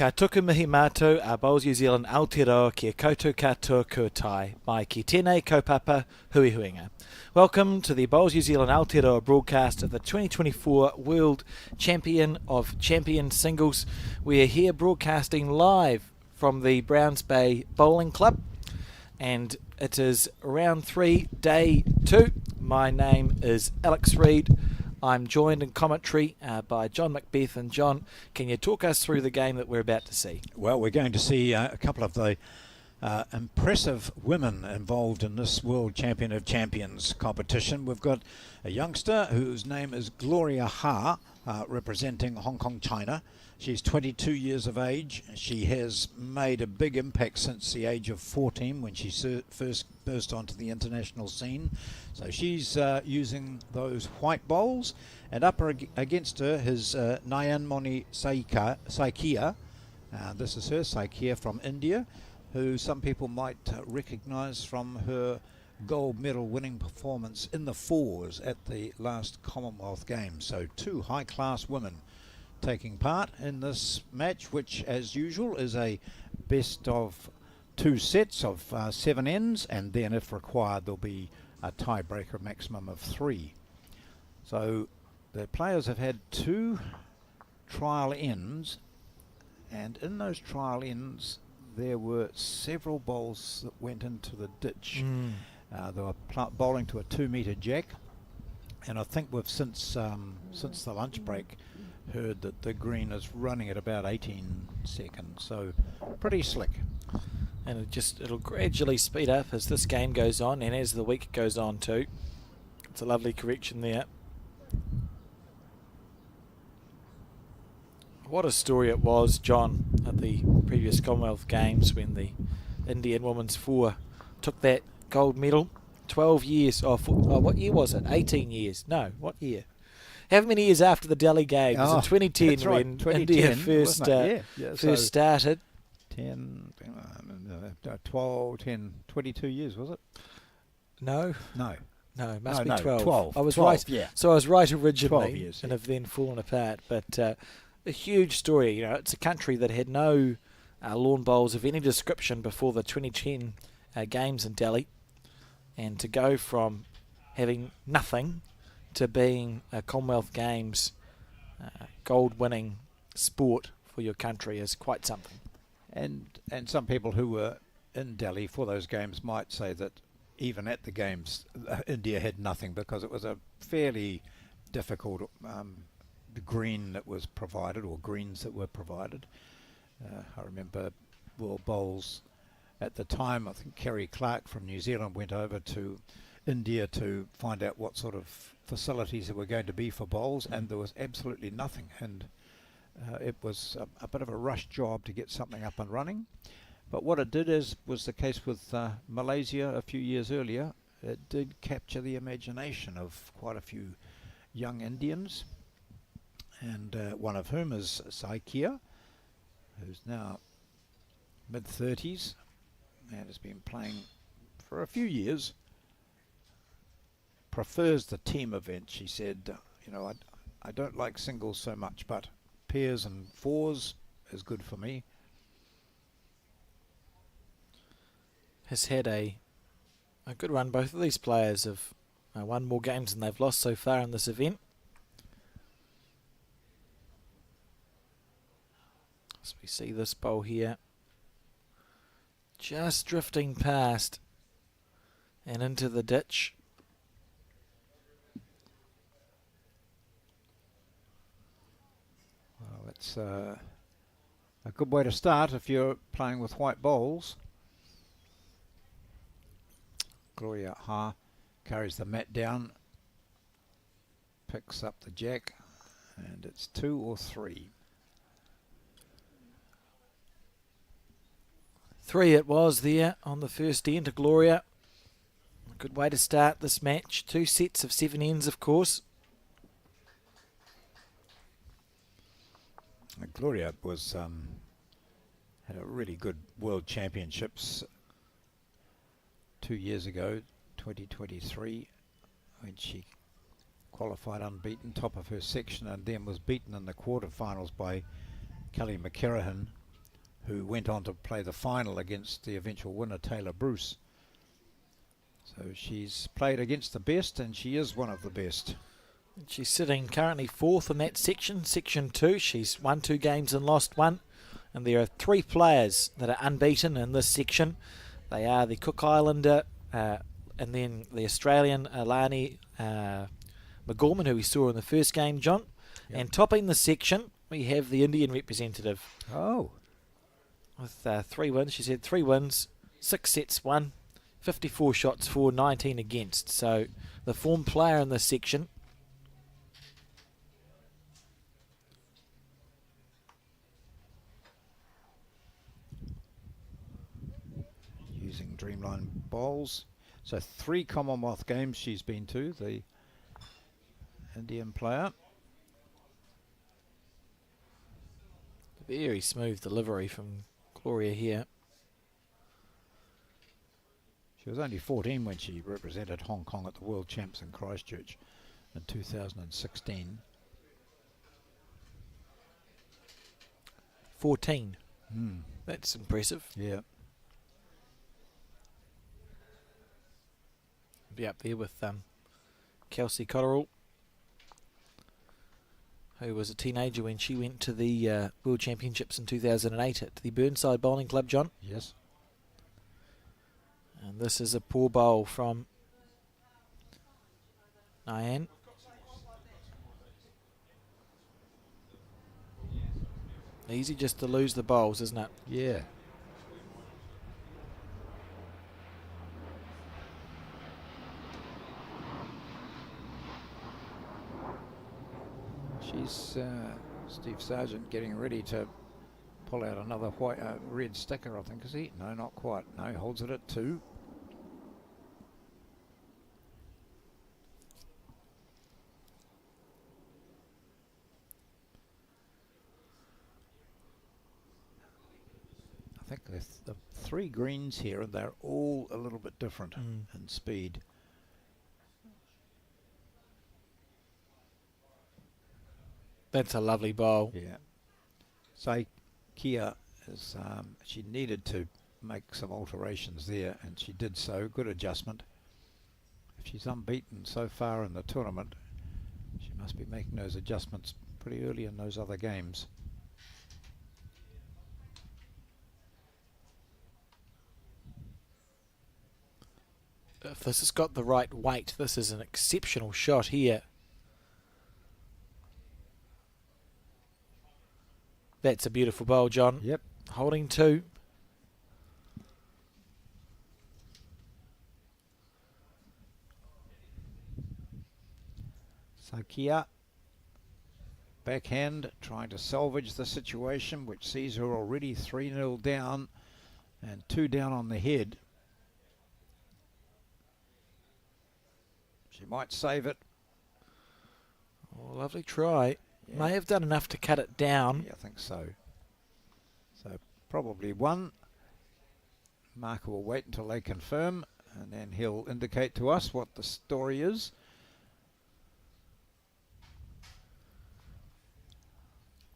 Ka tuku mihi mātou a Bowls New Zealand Aotearoa kia koutou katoa kua tai mai ki tēnei kaupapa hui huinga. Welcome to the Bowls New Zealand Aotearoa broadcast of the 2024 World Champion of Champions Singles. We are here broadcasting live from the Browns Bay Bowling Club, and it is round 3, day 2. My name is Alex Reid. I'm joined in commentary by John Macbeth. And John, can you talk us through the game that we're about to see? Well, we're going to see a couple of the impressive women involved in this World Champion of Champions competition. We've got a youngster whose name is Gloria Ha, representing Hong Kong, China. She's 22 years of age. She has made a big impact since the age of 14 when she first burst onto the international scene. So she's using those white bowls, and up against her is Nayanmoni Saikia. This is her, Saikia from India, who some people might recognise from her gold medal winning performance in the fours at the last Commonwealth Games. So two high-class women taking part in this match, which as usual is a best of 2 sets of 7 ends, and then if required there'll be a tiebreaker maximum of 3. So the players have had 2 trial ends, and in those trial ends there were several bowls that went into the ditch. They were bowling to a 2-metre jack, and I think we've since the lunch break heard that the green is running at about 18 seconds, so pretty slick. And it'll gradually speed up as this game goes on and as the week goes on too. It's a lovely correction there. What a story it was, John, at the previous Commonwealth Games when the Indian women's 4 took that gold medal. 12 years, what year was it? 18 years. No, what year? How many years after the Delhi Games? In 2010, right, when 2010, India first started. 10, 12, 10, 22 years, was it? No. No. No, it must be 12. 12. I was 12, right. Yeah. So I was right originally, 12 years, and have then fallen apart. But a huge story. You know, it's a country that had no lawn bowls of any description before the 2010 Games in Delhi, and to go from having nothing to being a Commonwealth Games gold-winning sport for your country is quite something. And some people who were in Delhi for those games might say that even at the games India had nothing, because it was a fairly difficult green that was provided, or greens that were provided. I remember World Bowls at the time, I think Kerry Clark from New Zealand went over to India to find out what sort of facilities there were going to be for bowls, and there was absolutely nothing, and it was a bit of a rush job to get something up and running. But what it did was the case with Malaysia a few years earlier. It did capture the imagination of quite a few young Indians, and one of whom is Saikia, who's now mid-30s and has been playing for a few years. Prefers the team event, she said. I don't like singles so much, but pairs and fours is good for me. Has had a good run. Both of these players have won more games than they've lost so far in this event. As we see this bowl here, just drifting past and into the ditch. Well, it's a good way to start if you're playing with white bowls. Gloria Ha carries the mat down, picks up the jack, and it's 2 or 3. 3 it was there on the first end to Gloria. A good way to start this match. 2 sets of 7 ends, of course. Gloria was had a really good World Championships 2 years ago, 2023, when she qualified unbeaten, top of her section, and then was beaten in the quarterfinals by Kelly McCarrahan who went on to play the final against the eventual winner, Taylor Bruce. So she's played against the best, and she is one of the best. She's sitting currently 4th in that section, Section 2. She's won 2 games and lost 1. And there are 3 players that are unbeaten in this section. They are the Cook Islander and then the Australian Alani McGorman, who we saw in the first game, John. Yep. And topping the section, we have the Indian representative. Oh. With 3 wins. She's had 3 wins, 6 sets won, 54 shots for, 19 against. So the form player in this section. Using Dreamline bowls. So 3 Commonwealth Games she's been to, the Indian player. Very smooth delivery from Gloria here. She was only 14 when she represented Hong Kong at the World Champs in Christchurch in 2016. 14. That's impressive. Yeah. Be up there with Kelsey Cotterill, who was a teenager when she went to the World Championships in 2008 at the Burnside Bowling Club, John. Yes. And this is a poor bowl from Nyan. Easy just to lose the bowls, isn't it? Yeah. She's Steve Sargent getting ready to pull out another white, red sticker, I think, is he? No, not quite. No, he holds it at 2. I think there's the 3 greens here, and they're all a little bit different in speed. That's a lovely bowl. Yeah. So Kia is she needed to make some alterations there, and she did so. Good adjustment. If she's unbeaten so far in the tournament, she must be making those adjustments pretty early in those other games. If this has got the right weight, this is an exceptional shot here. That's a beautiful bowl, John. Yep. Holding 2. So Kia, backhand, trying to salvage the situation, which sees her already 3-0 down and 2 down on the head. She might save it. Oh, lovely try. Yeah. May have done enough to cut it down. Yeah, I think so. So probably 1. Marker will wait until they confirm, and then he'll indicate to us what the story is.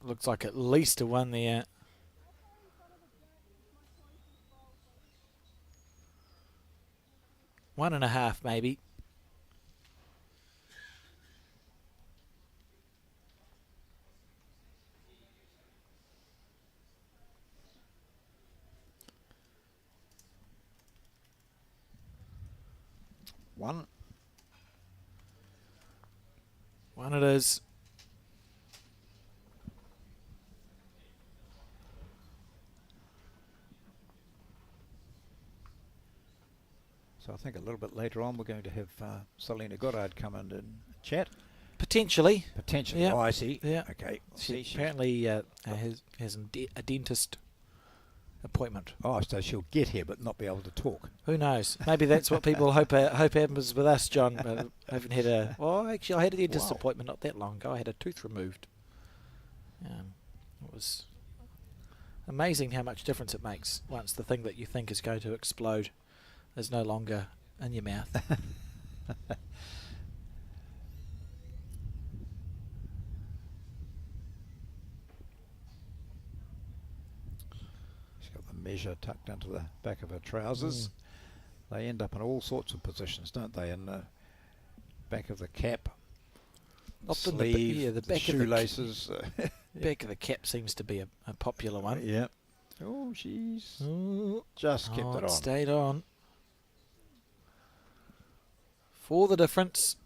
Looks like at least a 1 there. One and a half, maybe. One it is. So I think a little bit later on we're going to have Selena Goddard come in and chat. Potentially. Potentially. Yeah. Oh, I see. Yeah. Okay. She apparently has a dentist appointment. Oh, so she'll get here but not be able to talk. Who knows? Maybe that's what people hope happens with us, John. I haven't had a... Well, actually, I had a dentist appointment not that long ago. I had a tooth removed. It was amazing how much difference it makes once the thing that you think is going to explode is no longer in your mouth. measure tucked into the back of her trousers. They end up in all sorts of positions, don't they? In the back of the cap, Often sleeve, the back shoelaces. Back of the cap seems to be a popular one. Yeah. Oh, she's just kept it on. Stayed on. For the difference.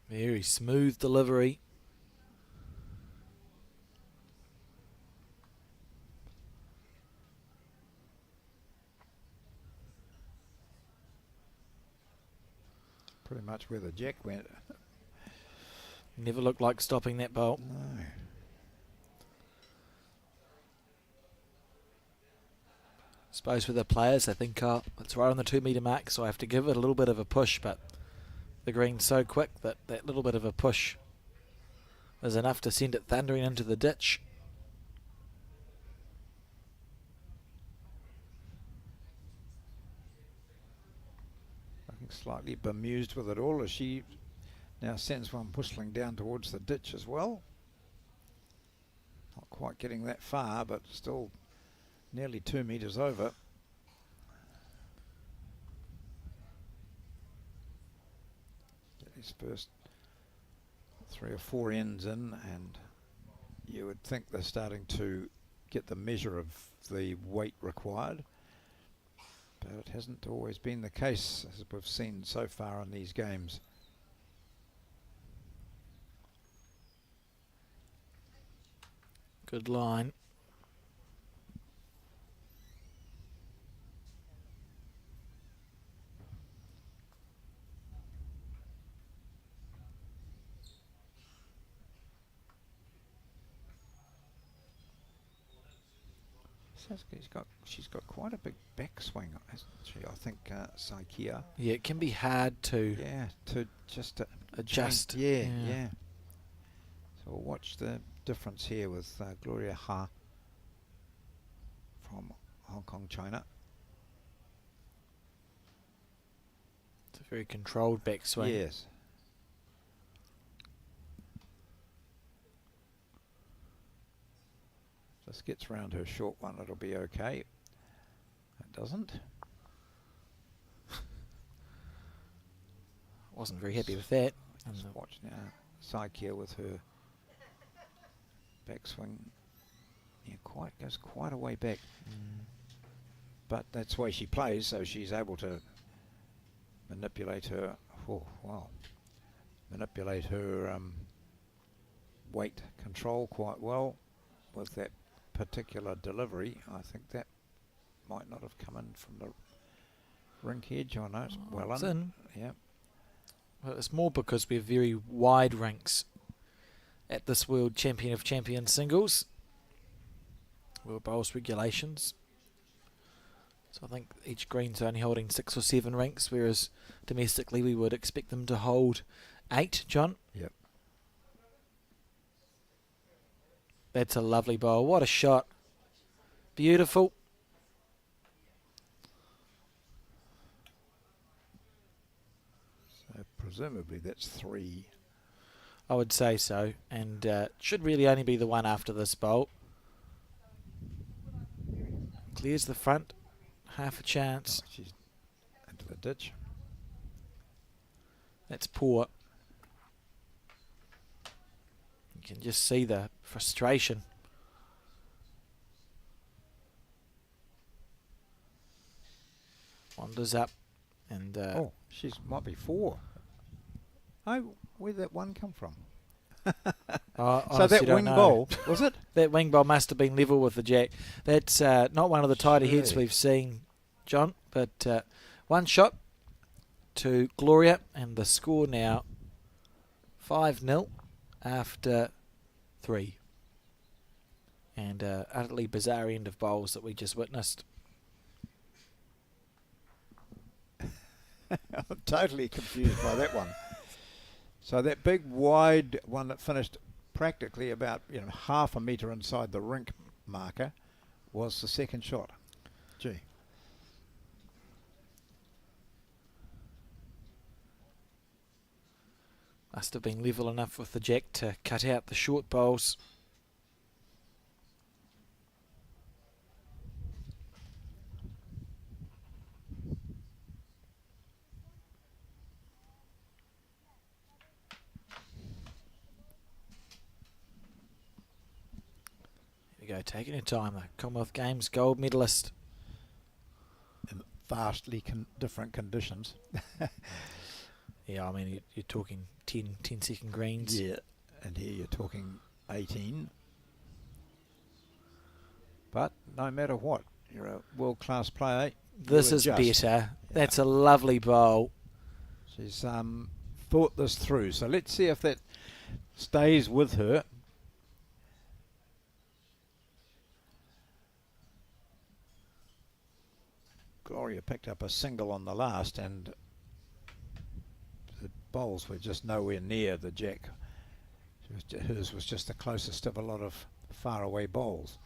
Very smooth delivery. Pretty much where the jack went. Never looked like stopping that bowl. No. Suppose for the players, they think, oh, it's right on the 2 metre mark, so I have to give it a little bit of a push, but the green's so quick that that little bit of a push is enough to send it thundering into the ditch. Looking slightly bemused with it all as she now sends one whistling down towards the ditch as well. Not quite getting that far, but still nearly 2 metres over. Get his first 3 or 4 ends in, and you would think they're starting to get the measure of the weight required. But it hasn't always been the case, as we've seen so far in these games. Good line. She's got quite a big backswing, hasn't she? I think Saikia. Yeah, it can be hard to just adjust. Yeah. So we'll watch the difference here with Gloria Ha from Hong Kong, China. It's a very controlled backswing. Yes. Just gets round her short one, it'll be okay. It doesn't. Wasn't very happy with that. Let's watch now. Saikia with her backswing. Yeah, goes quite a way back. But that's the way she plays, so she's able to manipulate her. Oh, wow. Manipulate her weight control quite well with that particular delivery. I think that might not have come in from the rink edge. Oh no, it's well in. Yeah. Well, it's more because we have very wide rinks at this World Champion of Champions singles. World Bowls regulations. So I think each green's only holding 6 or 7 rinks, whereas domestically we would expect them to hold 8, John. Yep. That's a lovely bowl. What a shot. Beautiful. So presumably that's 3. I would say so. And should really only be the one after this bowl. Clears the front. Half a chance. Oh, she's into the ditch. That's poor. You can just see the frustration. Wanders up and oh, she's might be 4. Oh, where'd that one come from? So that wing bowl, was it? That wing bowl must have been level with the jack. That's not one of the tighter heads we've seen, John, but one shot to Gloria, and the score now 5-0 after 3. And utterly bizarre end of bowls that we just witnessed. I'm totally confused by that one. So that big wide one that finished practically about half a metre inside the rink marker was the second shot. Gee. Must have been level enough with the jack to cut out the short bowls. Here we go, taking your time. The Commonwealth Games gold medalist. In vastly different conditions. Yeah, I mean, you're talking 10-second greens. Yeah, and here you're talking 18. But no matter what, you're a world-class player. This is better. Yeah. That's a lovely bowl. She's thought this through. So let's see if that stays with her. Gloria picked up a single on the last, and the bowls were just nowhere near the jack. Hers was just the closest of a lot of faraway bowls.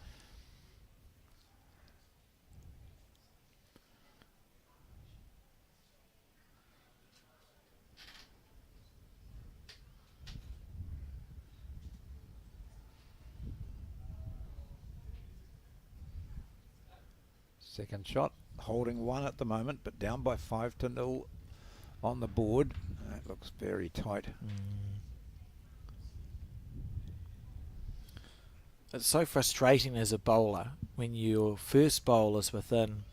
Second shot, holding one at the moment, but down by 5-0 on the board. That looks very tight. It's so frustrating as a bowler when your first bowl is within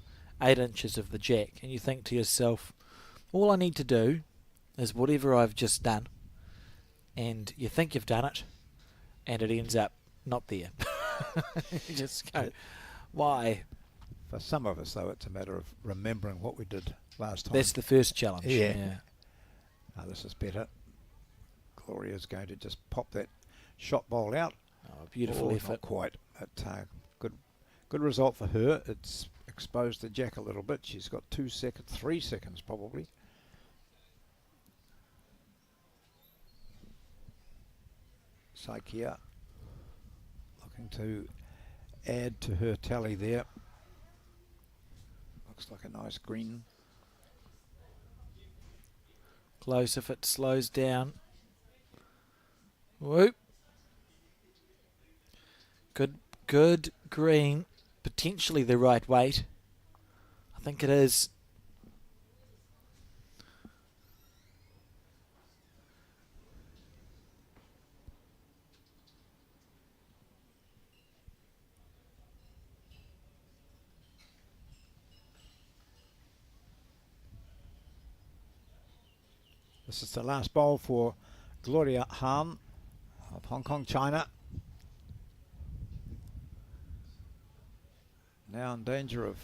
8 inches of the jack and you think to yourself, all I need to do is whatever I've just done, and you think you've done it and it ends up not there. You just go, why? For some of us, though, it's a matter of remembering what we did last time. That's the first challenge. Yeah. Now, this is better. Gloria's going to just pop that shot bowl out. Oh, beautiful effort. Not quite. But, good result for her. It's exposed the jack a little bit. She's got 2 seconds, 3 seconds probably. Saikia looking to add to her tally there. Looks like a nice green. Close if it slows down. Whoop. Good green. Potentially the right weight. I think it is. This is the last bowl for Gloria Han of Hong Kong, China. Now in danger of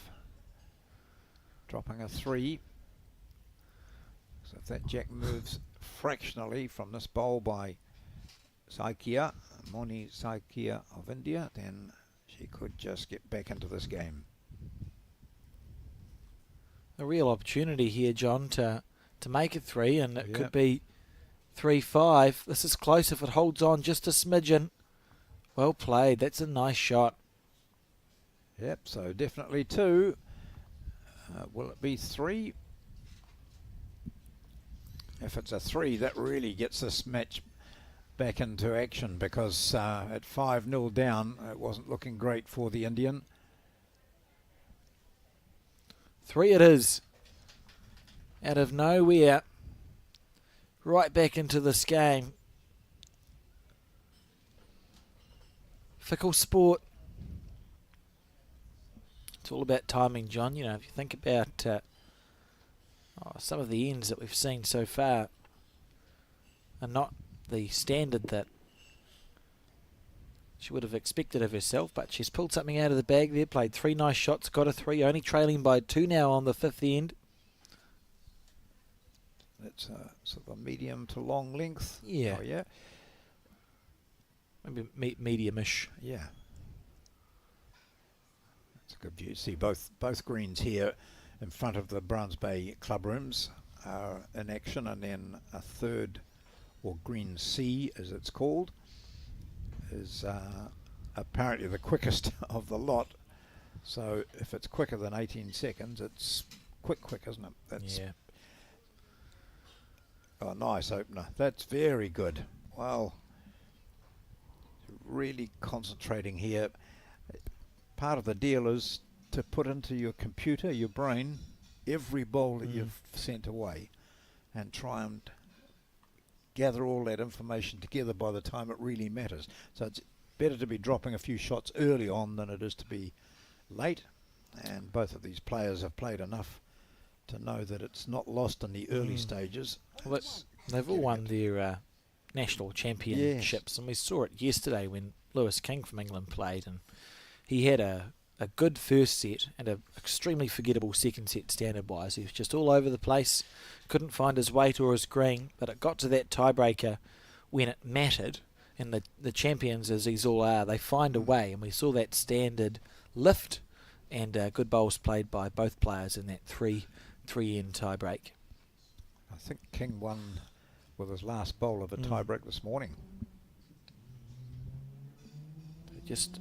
dropping a 3. So if that jack moves fractionally from this bowl by Saikia, Moni Saikia of India, then she could just get back into this game. A real opportunity here, John, to make it 3, and it could be 3-5. This is close if it holds on just a smidgen. Well played. That's a nice shot. Yep, so definitely 2. Will it be 3? If it's a 3, that really gets this match back into action, because at 5-0 down, it wasn't looking great for the Indian. 3 it is. Out of nowhere, right back into this game. Fickle sport. It's all about timing, John. You know, if you think about some of the ends that we've seen so far are not the standard that she would have expected of herself, but she's pulled something out of the bag there, played 3 nice shots, got a 3, only trailing by 2 now on the 5th end. That's sort of a medium to long length. Yeah. Oh, yeah. Maybe medium-ish. Yeah. That's a good view. See both greens here in front of the Browns Bay club rooms are in action, and then a third, or green C as it's called, is apparently the quickest of the lot. So if it's quicker than 18 seconds, it's quick, isn't it? That's yeah. Oh, nice opener. That's very good. Wow. Really concentrating here. Part of the deal is to put into your computer, your brain, every ball that you've sent away and try and gather all that information together by the time it really matters. So it's better to be dropping a few shots early on than it is to be late. And both of these players have played enough to know that it's not lost in the early stages. Well, they've all won their national championships, and we saw it yesterday when Lewis King from England played, and he had a good first set and an extremely forgettable second set standard-wise. He was just all over the place, couldn't find his weight or his green, but it got to that tiebreaker when it mattered, and the champions, as these all are, they find a way, and we saw that standard lift, and good bowls played by both players in that 3-end tiebreak. I think King won with his last bowl of a tiebreak this morning. Just,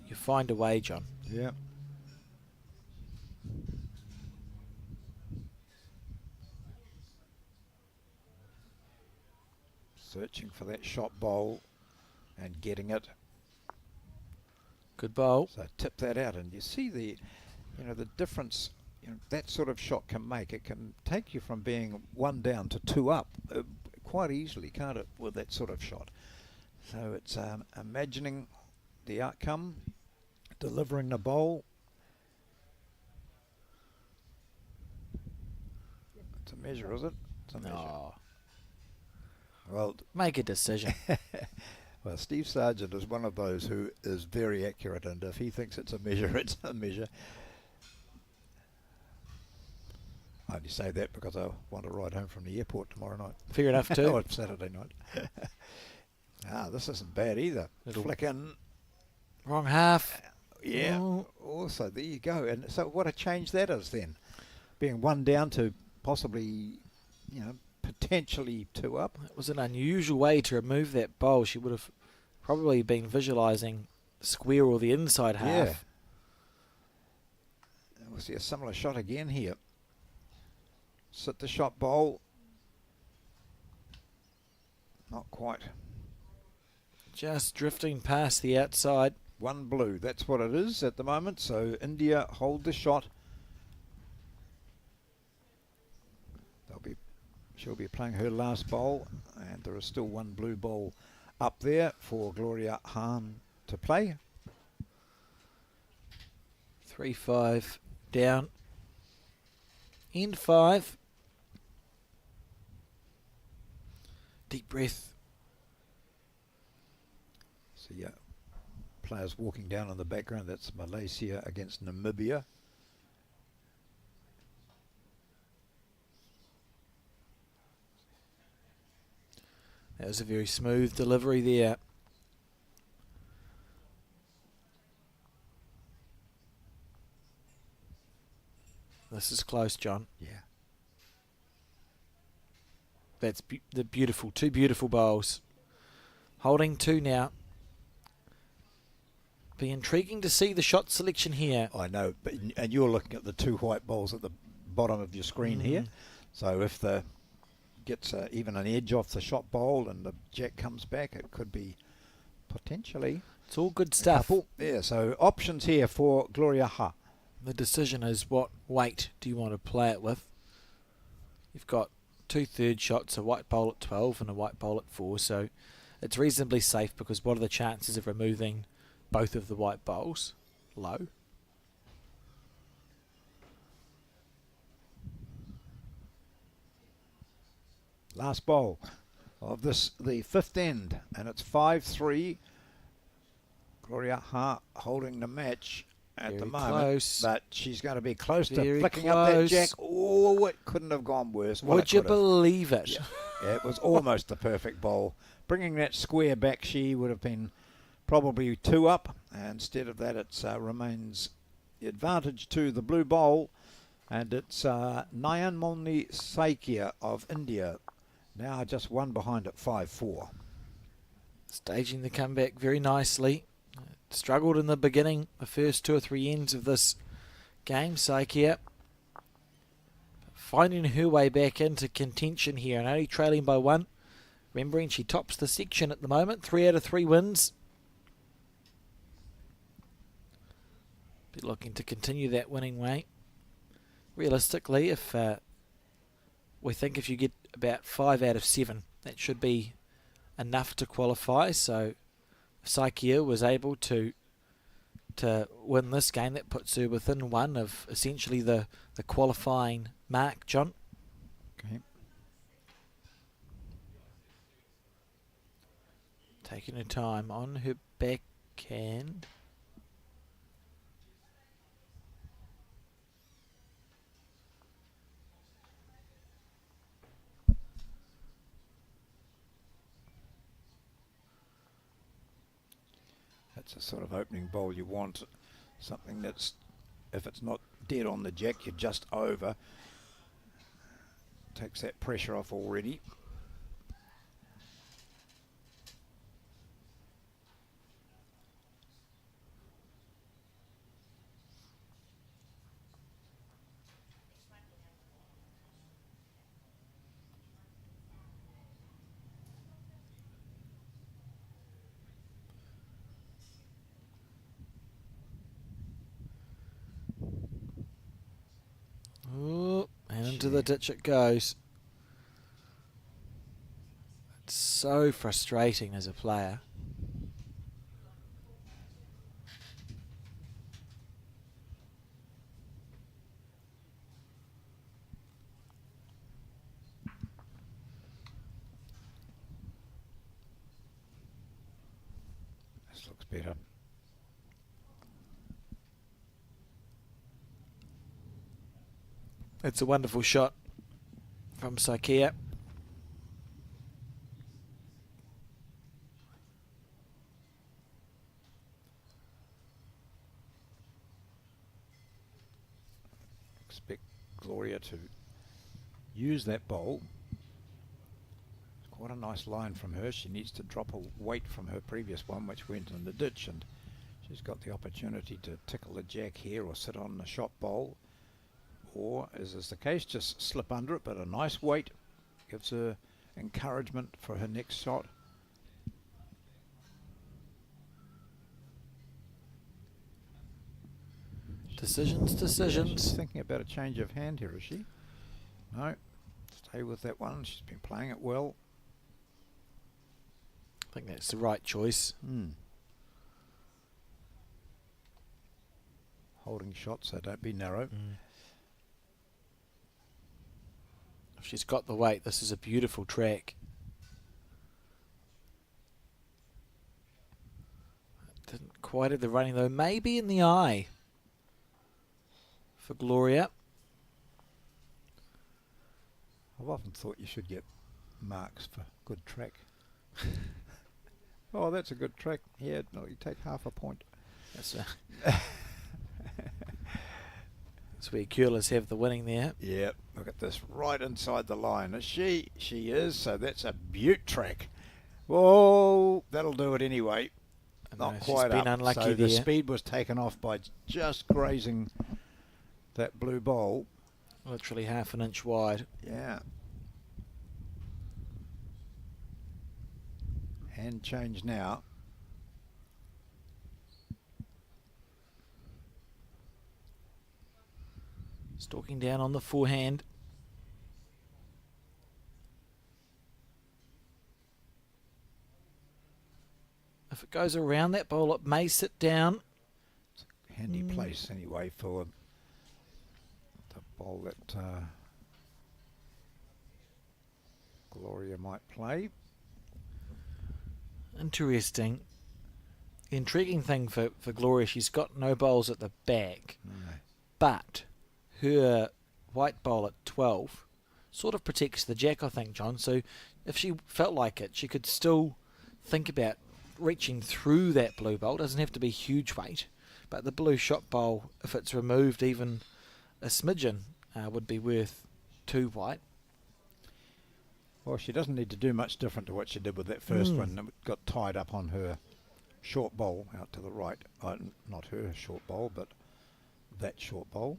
you find a way, John. Yeah. Searching for that shot bowl and getting it. Good bowl. So tip that out, and you see the difference. That sort of shot can make. It can take you from being 1 down to 2 up quite easily, can't it, with that sort of shot? So it's imagining the outcome, delivering the bowl. It's a measure, is it? It's a measure. Oh. Well, Make a decision. well, Steve Sargent is one of those who is very accurate, and if he thinks it's a measure, it's a measure. I only say that because I want to ride home from the airport tomorrow night. Fair enough too. Oh, it's Saturday night. This isn't bad either. Little flick in. Wrong half. Yeah. Oh. Also, there you go. And so what a change that is then. Being 1 down to possibly, potentially 2 up. It was an unusual way to remove that bowl. She would have probably been visualising the square or the inside half. Yeah. We'll see a similar shot again here. Sit the shot bowl. Not quite. Just drifting past the outside. 1 blue. That's what it is at the moment. So India hold the shot. She'll be playing her last bowl, and there is still 1 blue ball up there for Gloria Hahn to play. 3-5 down. End 5. Deep breath. So yeah, players walking down in the background. That's Malaysia against Namibia. That was a very smooth delivery there. This is close, John. Yeah. That's the beautiful, 2 beautiful bowls. Holding 2 now. Be intriguing to see the shot selection here. I know, and you're looking at the 2 white balls at the bottom of your screen here. So if the gets even an edge off the shot bowl and the jack comes back, it could be potentially. It's all good stuff. Yeah, so options here for Gloria Ha. The decision is what weight do you want to play it with. You've got 2/3 shots, a white bowl at 12 and a white bowl at 4, so it's reasonably safe because what are the chances of removing both of the white bowls? Low. Last bowl of this, the 5th end, and it's 5-3. Gloria Ha holding the match at Very the moment, close. but she's going to be close Very to flicking up that close. jack. Oh, it couldn't have gone worse. Well, Would you believe it? Yeah, it was almost the perfect bowl. Bringing that square back, she would have been probably 2 up. And instead of that, it remains the advantage to the blue bowl. And it's Nayanmoni Saikia of India. Now just 1 behind at 5-4. Staging the comeback very nicely. Struggled in the beginning, the first 2 or 3 ends of this game, Saikia. finding her way back into contention here and only trailing by 1. Remembering she tops the section at the moment, 3 out of 3 wins. Be looking to continue that winning way. Realistically, if we think if you get about 5 out of 7, that should be enough to qualify. So if Saikia was able to win this game, that puts her within 1 of essentially the qualifying mark, John. Okay. Taking her time on her backhand. That's a sort of opening bowl you want. Something that's, if it's not dead on the jack, you're just over. Takes that pressure off already. Oh, and into the ditch it goes. It's so frustrating as a player. This looks better. It's a wonderful shot from Saikia. Expect Gloria to use that bowl. It's quite a nice line from her. She needs to drop a weight from her previous one, which went in the ditch, and she's got the opportunity to tickle the jack here or sit on the shot bowl, or, as is the case, just slip under it, but a nice weight gives her encouragement for her next shot. Decisions. She's thinking about a change of hand here, is she? No, stay with that one. She's been playing it well. I think that's the right choice. Holding shots, so don't be narrow. If she's got the weight, this is a beautiful track. Didn't quite have the running though. Maybe in the eye for Gloria. I've often thought you should get marks for good track. Oh, that's a good track. Yeah, no, you take half a point. That's where curlers have the winning there. Yeah, look at this, right inside the line. Is she? She is, so that's a beaut track. Whoa, that'll do it anyway. Not quite been up. unlucky So the there. speed was taken off by just grazing that blue bowl. Literally half an inch wide. Yeah. Hand change now. Stalking down on the forehand. If it goes around that bowl, it may sit down. It's a handy place anyway for the bowl that Gloria might play. Interesting. The intriguing thing for Gloria, she's got no bowls at the back, but her white bowl at 12 sort of protects the jack, I think, John. So if she felt like it, she could still think about reaching through that blue bowl. It doesn't have to be huge weight, but the blue shot bowl, if it's removed even a smidgen, would be worth 2 white. Well, she doesn't need to do much different to what she did with that first one. It got tied up on her short bowl out to the right. Not her short bowl, but that short bowl.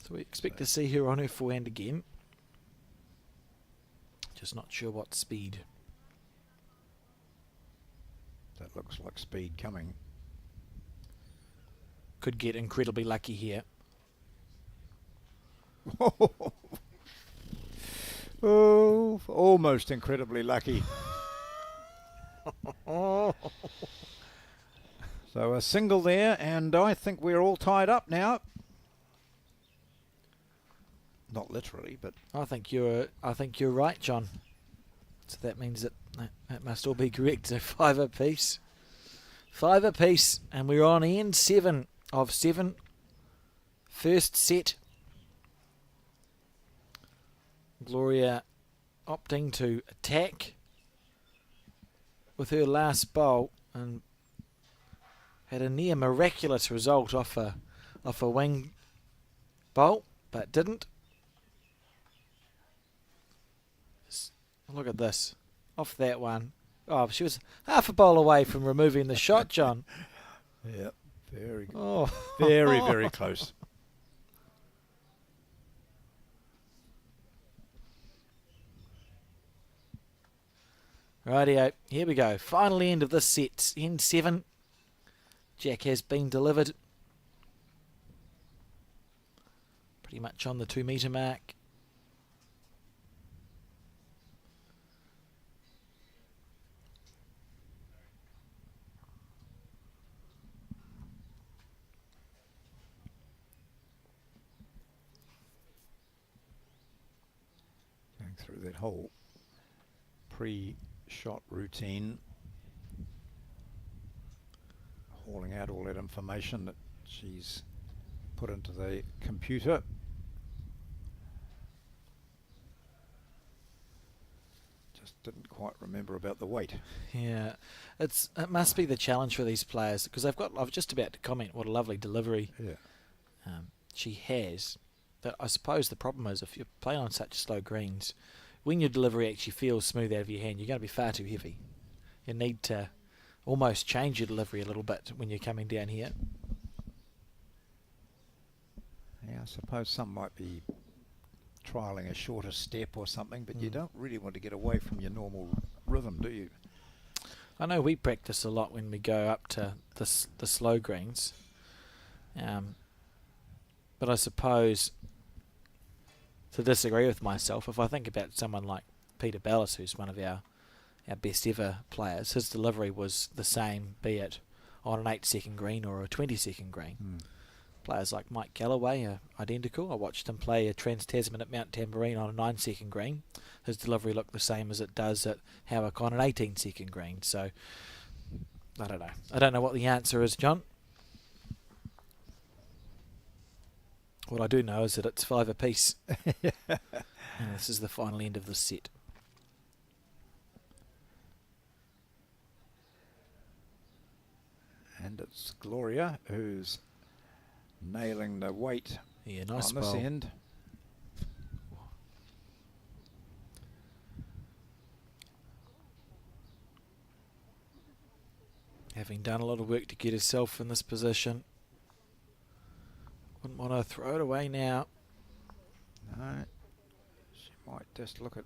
So we expect to see her on her forehand again. Just not sure what speed. That looks like speed coming. Could get incredibly lucky here. Oh, almost incredibly lucky. So a single there, and I think we're all tied up now. Not literally, but I think you're right, John. So that means that must all be correct. So 5 apiece. 5 apiece, and we're on end 7 of 7. First set. Gloria opting to attack with her last bowl and had a near miraculous result off a wing bowl, but didn't. Look at this. Off that one. Oh, she was half a bowl away from removing the shot, John. yeah, very good. Oh. Very, very close. Rightio, here we go. Final end of this set. End 7. Jack has been delivered. Pretty much on the 2 metre mark. Going through that whole pre-shot routine, hauling out all that information that she's put into the computer. Just didn't quite remember about the weight. Yeah, it must be the challenge for these players because I was just about to comment what a lovely delivery she has. But I suppose the problem is if you're playing on such slow greens, when your delivery actually feels smooth out of your hand, you're going to be far too heavy. You need to almost change your delivery a little bit when you're coming down here. Yeah, I suppose some might be trialling a shorter step or something, but you don't really want to get away from your normal rhythm, do you? I know we practice a lot when we go up to the slow greens. But I suppose, to disagree with myself, if I think about someone like Peter Bellis, who's one of our best ever players, his delivery was the same, be it on an 8-second green or a 20-second green. Players like Mike Galloway are identical. I watched him play a Trans-Tasman at Mount Tamborine on a 9-second green. His delivery looked the same as it does at Howick on an 18-second green. So, I don't know. I don't know what the answer is, John. What I do know is that it's 5 apiece. And this is the final end of the set. And it's Gloria who's nailing the weight Nice on this bowl. end. Having done a lot of work to get herself in this position. Wouldn't want to throw it away now. No, she might just look at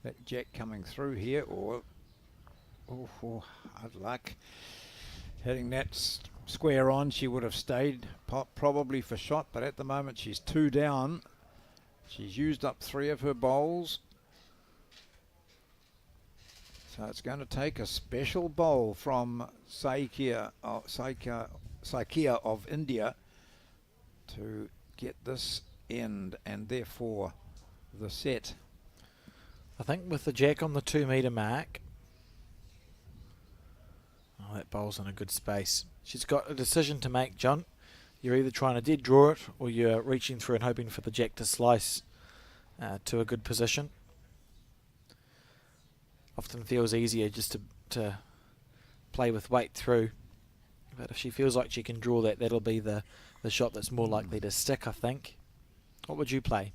that jack coming through here, or hard luck. Hitting that square on, she would have stayed probably for shot, but at the moment she's 2 down. She's used up 3 of her bowls. So it's going to take a special bowl from Saikia of India to get this end and therefore the set. I think with the jack on the 2 metre mark. Oh, that bowl's in a good space. She's got a decision to make, John. You're either trying to dead draw it or you're reaching through and hoping for the jack to slice to a good position. Often feels easier just to play with weight through. But if she feels like she can draw that, that'll be the shot that's more likely to stick, I think. What would you play?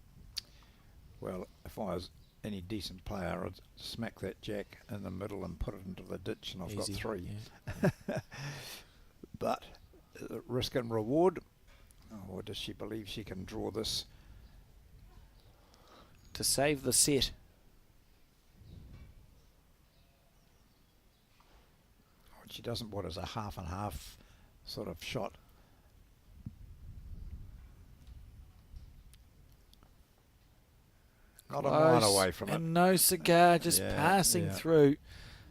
Well, if I was any decent player, I'd smack that jack in the middle and put it into the ditch, and I've got 3. Yeah. But risk and reward, Or does she believe she can draw this? To save the set. What she doesn't want is a half and half sort of shot. Not a mile away from it. And no cigar, just passing through.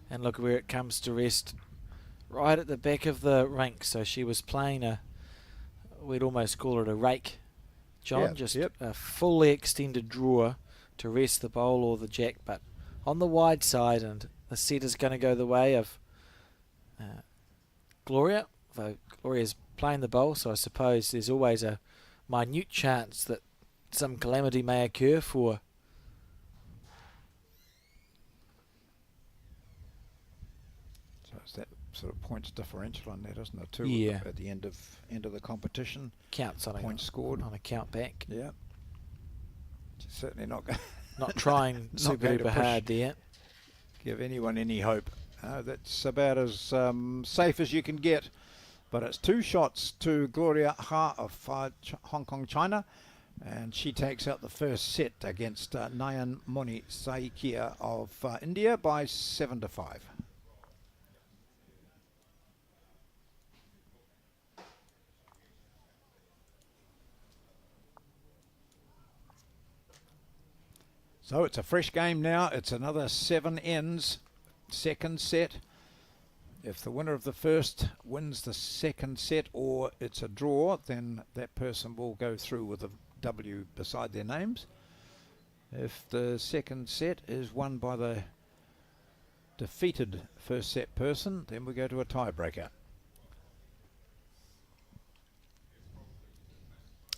And look where it comes to rest. Right at the back of the rink. So she was playing we'd almost call it a rake, John. A fully extended drawer to rest the bowl or the jack, but on the wide side, and the set is going to go the way of Gloria, though Gloria's playing the bowl, so I suppose there's always a minute chance that some calamity may occur for that sort of points differential on that, isn't it? Too. Yeah. At the end of the competition. Counts on points scored on a count back. Yeah. She's certainly not not trying super duper hard there. Give anyone any hope. That's about as safe as you can get. But it's 2 shots to Gloria Ha of Hong Kong, China. And she takes out the first set against Nayan Moni Saikia of India by 7-5. So it's a fresh game now. It's another 7 ends, second set. If the winner of the first wins the second set or it's a draw, then that person will go through with a W beside their names. If the second set is won by the defeated first set person, then we go to a tiebreaker.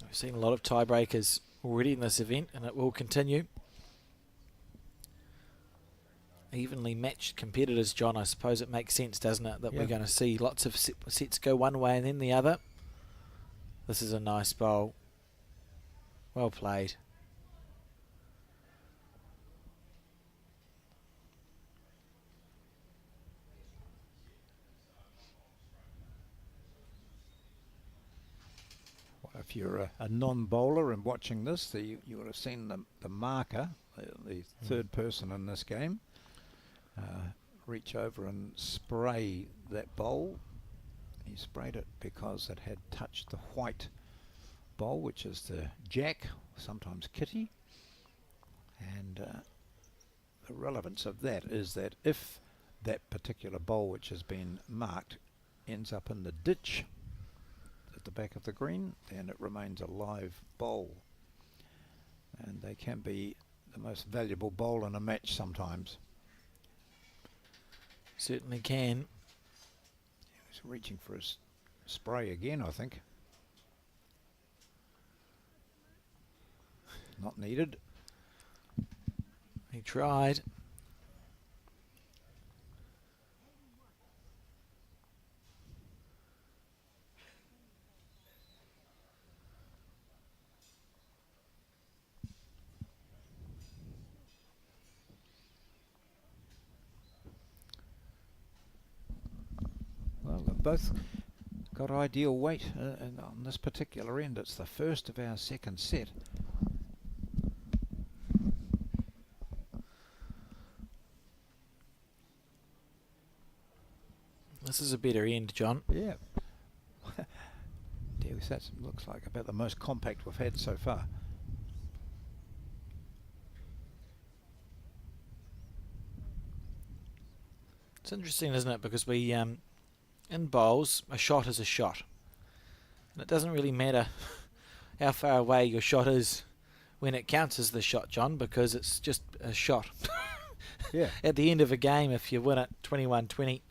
We've seen a lot of tiebreakers already in this event, and it will continue. Evenly matched competitors, John. I suppose it makes sense, doesn't it, that we're going to see lots of sets go one way and then the other. This is a nice bowl. Well played. Well, if you're a non-bowler and watching this, you would have seen the marker, the third person in this game, reach over and spray that bowl. He sprayed it because it had touched the white bowl, which is the jack, sometimes kitty. And the relevance of that is that if that particular bowl which has been marked ends up in the ditch at the back of the green, then it remains a live bowl. And they can be the most valuable bowl in a match sometimes. Certainly can. He's reaching for his spray again, I think. Not needed. He tried. Well, they've both got ideal weight, and on this particular end, it's the first of our second set. This is a better end, John. Yeah. That looks like about the most compact we've had so far. It's interesting, isn't it? Because we, in bowls, a shot is a shot. And it doesn't really matter how far away your shot is when it counts as the shot, John, because it's just a shot. Yeah. At the end of a game, if you win it 21-20,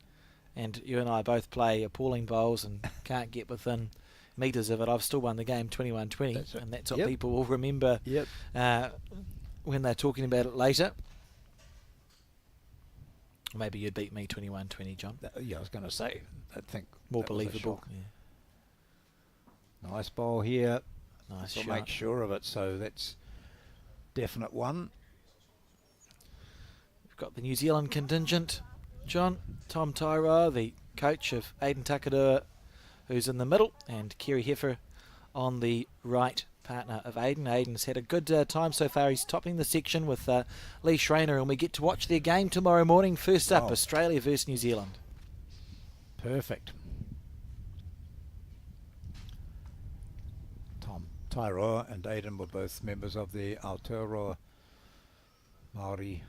and you and I both play appalling bowls and can't get within metres of it, I've still won the game 21-20, and that's what people will remember when they're talking about it later. Maybe you'd beat me 21-20, John. Yeah, I was going to say, I think more believable. Yeah. Nice bowl here. Nice shot. We'll make sure of it, so that's definite one. We've got the New Zealand contingent, John. Tom Tyra, the coach of Aiden Takadua, who's in the middle, and Kerry Heffer on the right partner of Aiden. Aiden's had a good time so far. He's topping the section with Lee Schreiner, and we get to watch their game tomorrow morning. First up, Australia versus New Zealand. Perfect. Tom Tairoa and Aiden were both members of the Aotearoa Māori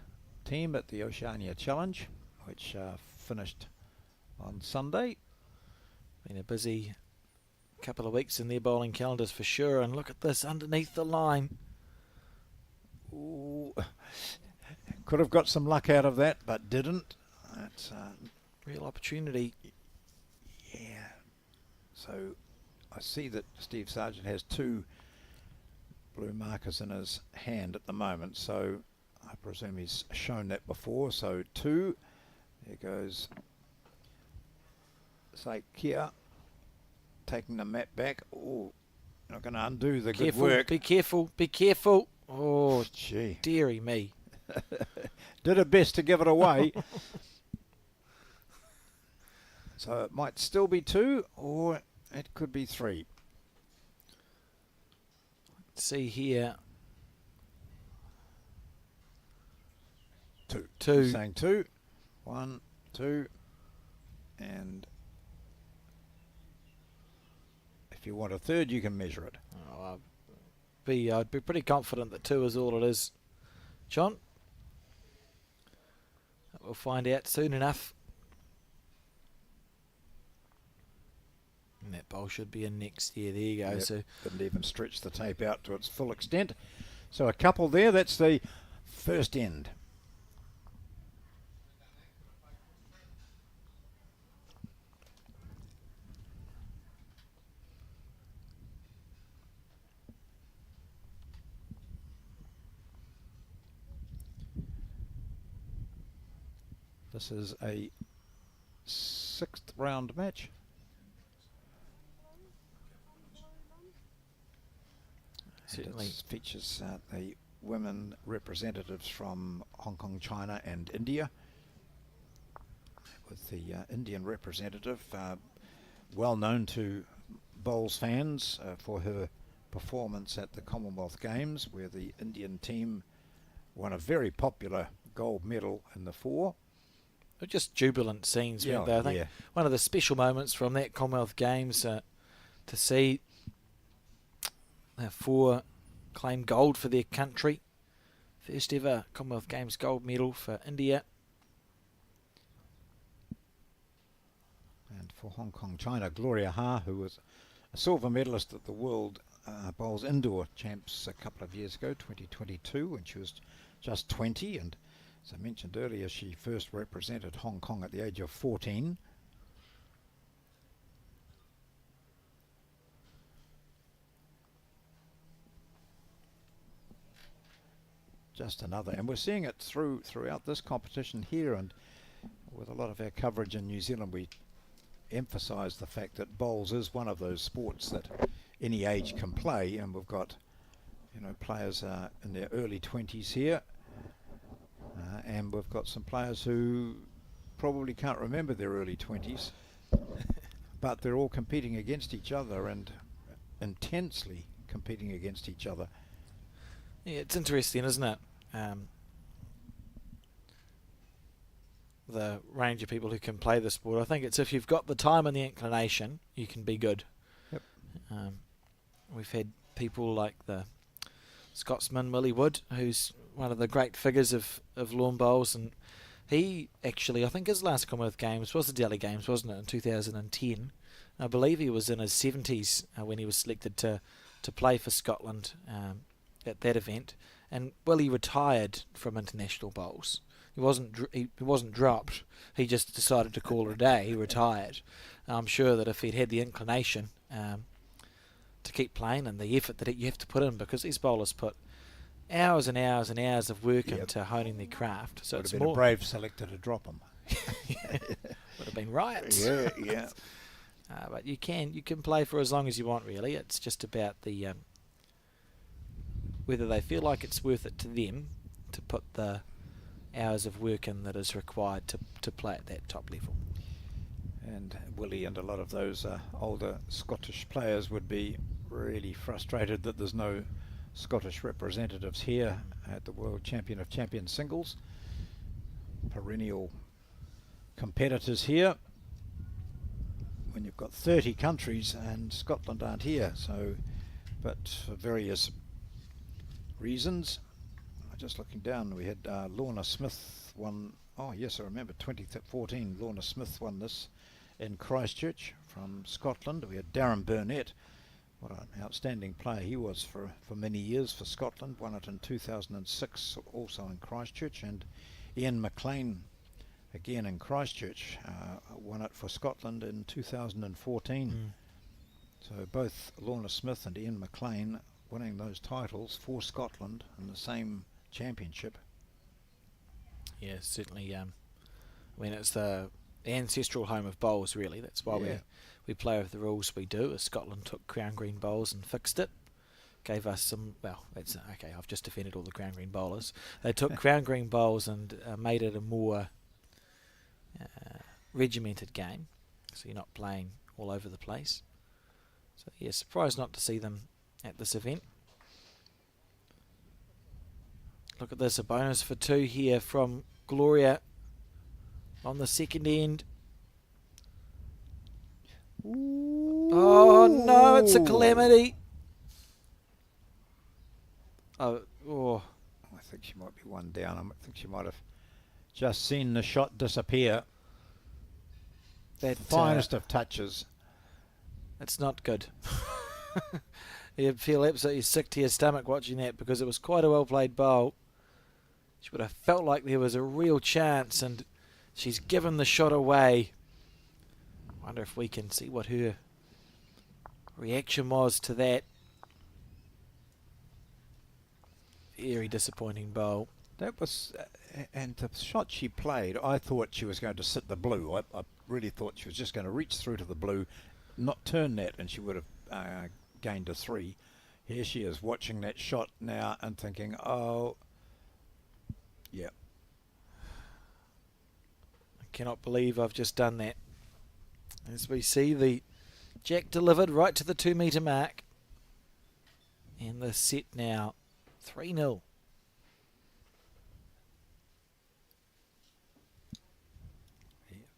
team at the Oceania Challenge, which finished on Sunday. Been a busy couple of weeks in their bowling calendars for sure, and look at this underneath the line. Ooh. Could have got some luck out of that, but didn't. That's real opportunity. Yeah. So I see that Steve Sargent has 2 blue markers in his hand at the moment, so I presume he's shown that before. So 2, there goes Saikia, taking the mat back. Oh, not going to undo the good work. Be careful, be careful. Oh, gee. Dearie me. Did her best to give it away. So it might still be 2, or it could be 3. Let's see here. 2. 2. Saying 2. 1, 2, and if you want a third, you can measure it. Oh, I'd be pretty confident that 2 is all it is, John. We'll find out soon enough. And that bowl should be in next year. There you go. Yep. So didn't even stretch the tape out to its full extent. So a couple there. That's the first end. This is a 6th round match. Certainly. It features the women representatives from Hong Kong, China and India, with the Indian representative well known to bowls fans for her performance at the Commonwealth Games, where the Indian team won a very popular gold medal in the 4. They're just jubilant scenes, weren't they? I think one of the special moments from that Commonwealth Games to see 4 claim gold for their country. First ever Commonwealth Games gold medal for India. And for Hong Kong, China, Gloria Ha, who was a silver medalist at the World Bowls Indoor Champs a couple of years ago, 2022, when she was just 20. And as I mentioned earlier, she first represented Hong Kong at the age of 14. Just another, and we're seeing it throughout this competition here, and with a lot of our coverage in New Zealand, we emphasise the fact that bowls is one of those sports that any age can play, and we've got, players in their early 20s here, and we've got some players who probably can't remember their early 20s, but they're all competing against each other and intensely competing against each other. Yeah, it's interesting, isn't it? The range of people who can play the sport. I think it's if you've got the time and the inclination, you can be good. Yep. We've had people like the Scotsman Willie Wood, who's one of the great figures of lawn bowls, and he actually, I think his last Commonwealth Games was the Delhi Games, wasn't it, in 2010. I believe he was in his 70s when he was selected to play for Scotland at that event, and Willie retired from international bowls. He wasn't dropped. He just decided to call it a day. He retired. I'm sure that if he'd had the inclination to keep playing and the effort that you have to put in, because these bowlers put hours and hours and hours of work into honing their craft. So it's been a brave selector to drop him. Would have been riots. Yeah. But you can play for as long as you want. Really, it's just about the whether they feel like it's worth it to them to put the hours of work in that is required to play at that top level. And Willie and a lot of those older Scottish players would be really frustrated that there's no Scottish representatives here at the World Champion of Champions singles. Perennial competitors here when you've got 30 countries and Scotland aren't here, so but for various reasons. Just looking down, we had Lorna Smith won. Oh yes, I remember 2014 Lorna Smith won this in Christchurch from Scotland. We had Darren Burnett. What an outstanding player he was for many years for Scotland. Won it in 2006 also in Christchurch. And Ian McLean again in Christchurch won it for Scotland in 2014. So both Lorna Smith and Ian McLean winning those titles for Scotland in the same championship. Yeah, certainly. I mean, it's the ancestral home of bowls, really. That's why we play with the rules we do. As Scotland took crown green bowls and fixed it, gave us some. Well, that's okay. I've just defended all the crown green bowlers. They took crown green bowls and made it a more regimented game, so you're not playing all over the place. So yeah, surprised not to see them at this event. Look at this, a bonus for 2 here from Gloria on the second end. Ooh. Oh no, it's a calamity. Oh. I think she might be one down. I think she might have just seen the shot disappear. That finest of touches. It's not good. You'd feel absolutely sick to your stomach watching that, because it was quite a well played bowl. She would have felt like there was a real chance, and she's given the shot away. I wonder if we can see what her reaction was to that. Very disappointing bowl. That was, and the shot she played, I thought she was going to sit the blue. I really thought she was just going to reach through to the blue, not turn that, and she would have gained a 3. Here she is watching that shot now and thinking, oh, yeah. I cannot believe I've just done that. As we see the jack delivered right to the 2 metre mark. And the set now 3-0.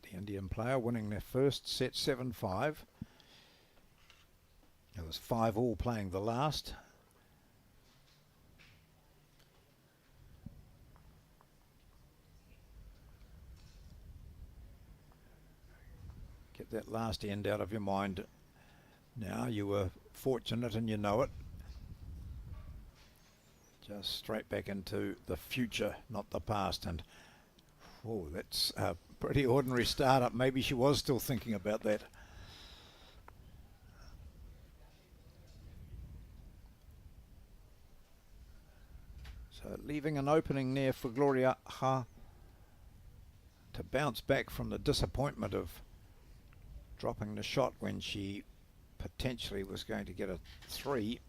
The Indian player winning their first set 7-5. It was 5-all playing the last. Get that last end out of your mind. Now, you were fortunate and you know it. Just straight back into the future, not the past. And oh, that's a pretty ordinary startup. Maybe she was still thinking about that. So leaving an opening there for Gloria Ha to bounce back from the disappointment of dropping the shot when she potentially was going to get a 3.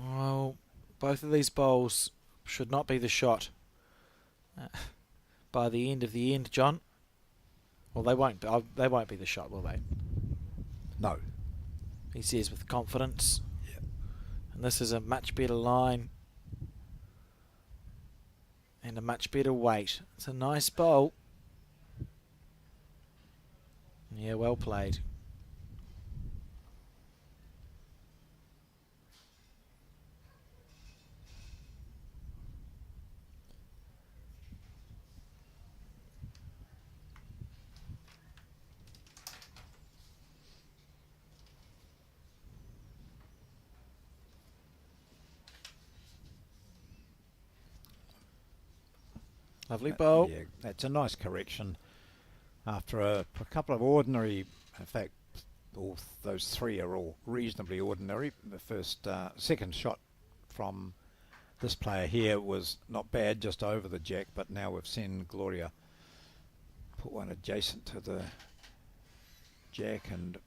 Well, both of these bowls should not be the shot by the end of the end, John. Well, they won't be the shot, will they? No. He says with confidence. Yep. And this is a much better line. And a much better weight. It's a nice bowl. Yeah, well played. Lovely bowl. Yeah, that's a nice correction after a couple of ordinary, in fact, all those 3 are all reasonably ordinary. The second shot from this player here was not bad, just over the jack, but now we've seen Gloria put one adjacent to the jack and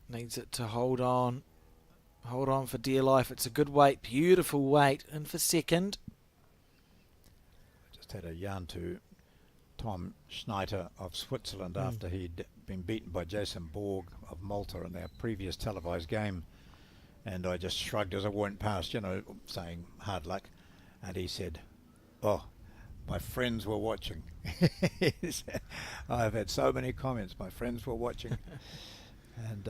needs it to hold on. Hold on for dear life. It's a good weight, beautiful weight. And for second. just had a yarn to Tom Schneider of Switzerland after he'd been beaten by Jason Borg of Malta in their previous televised game. And I just shrugged as I went past, saying hard luck. And he said, "Oh, my friends were watching." I've had so many comments. My friends were watching. And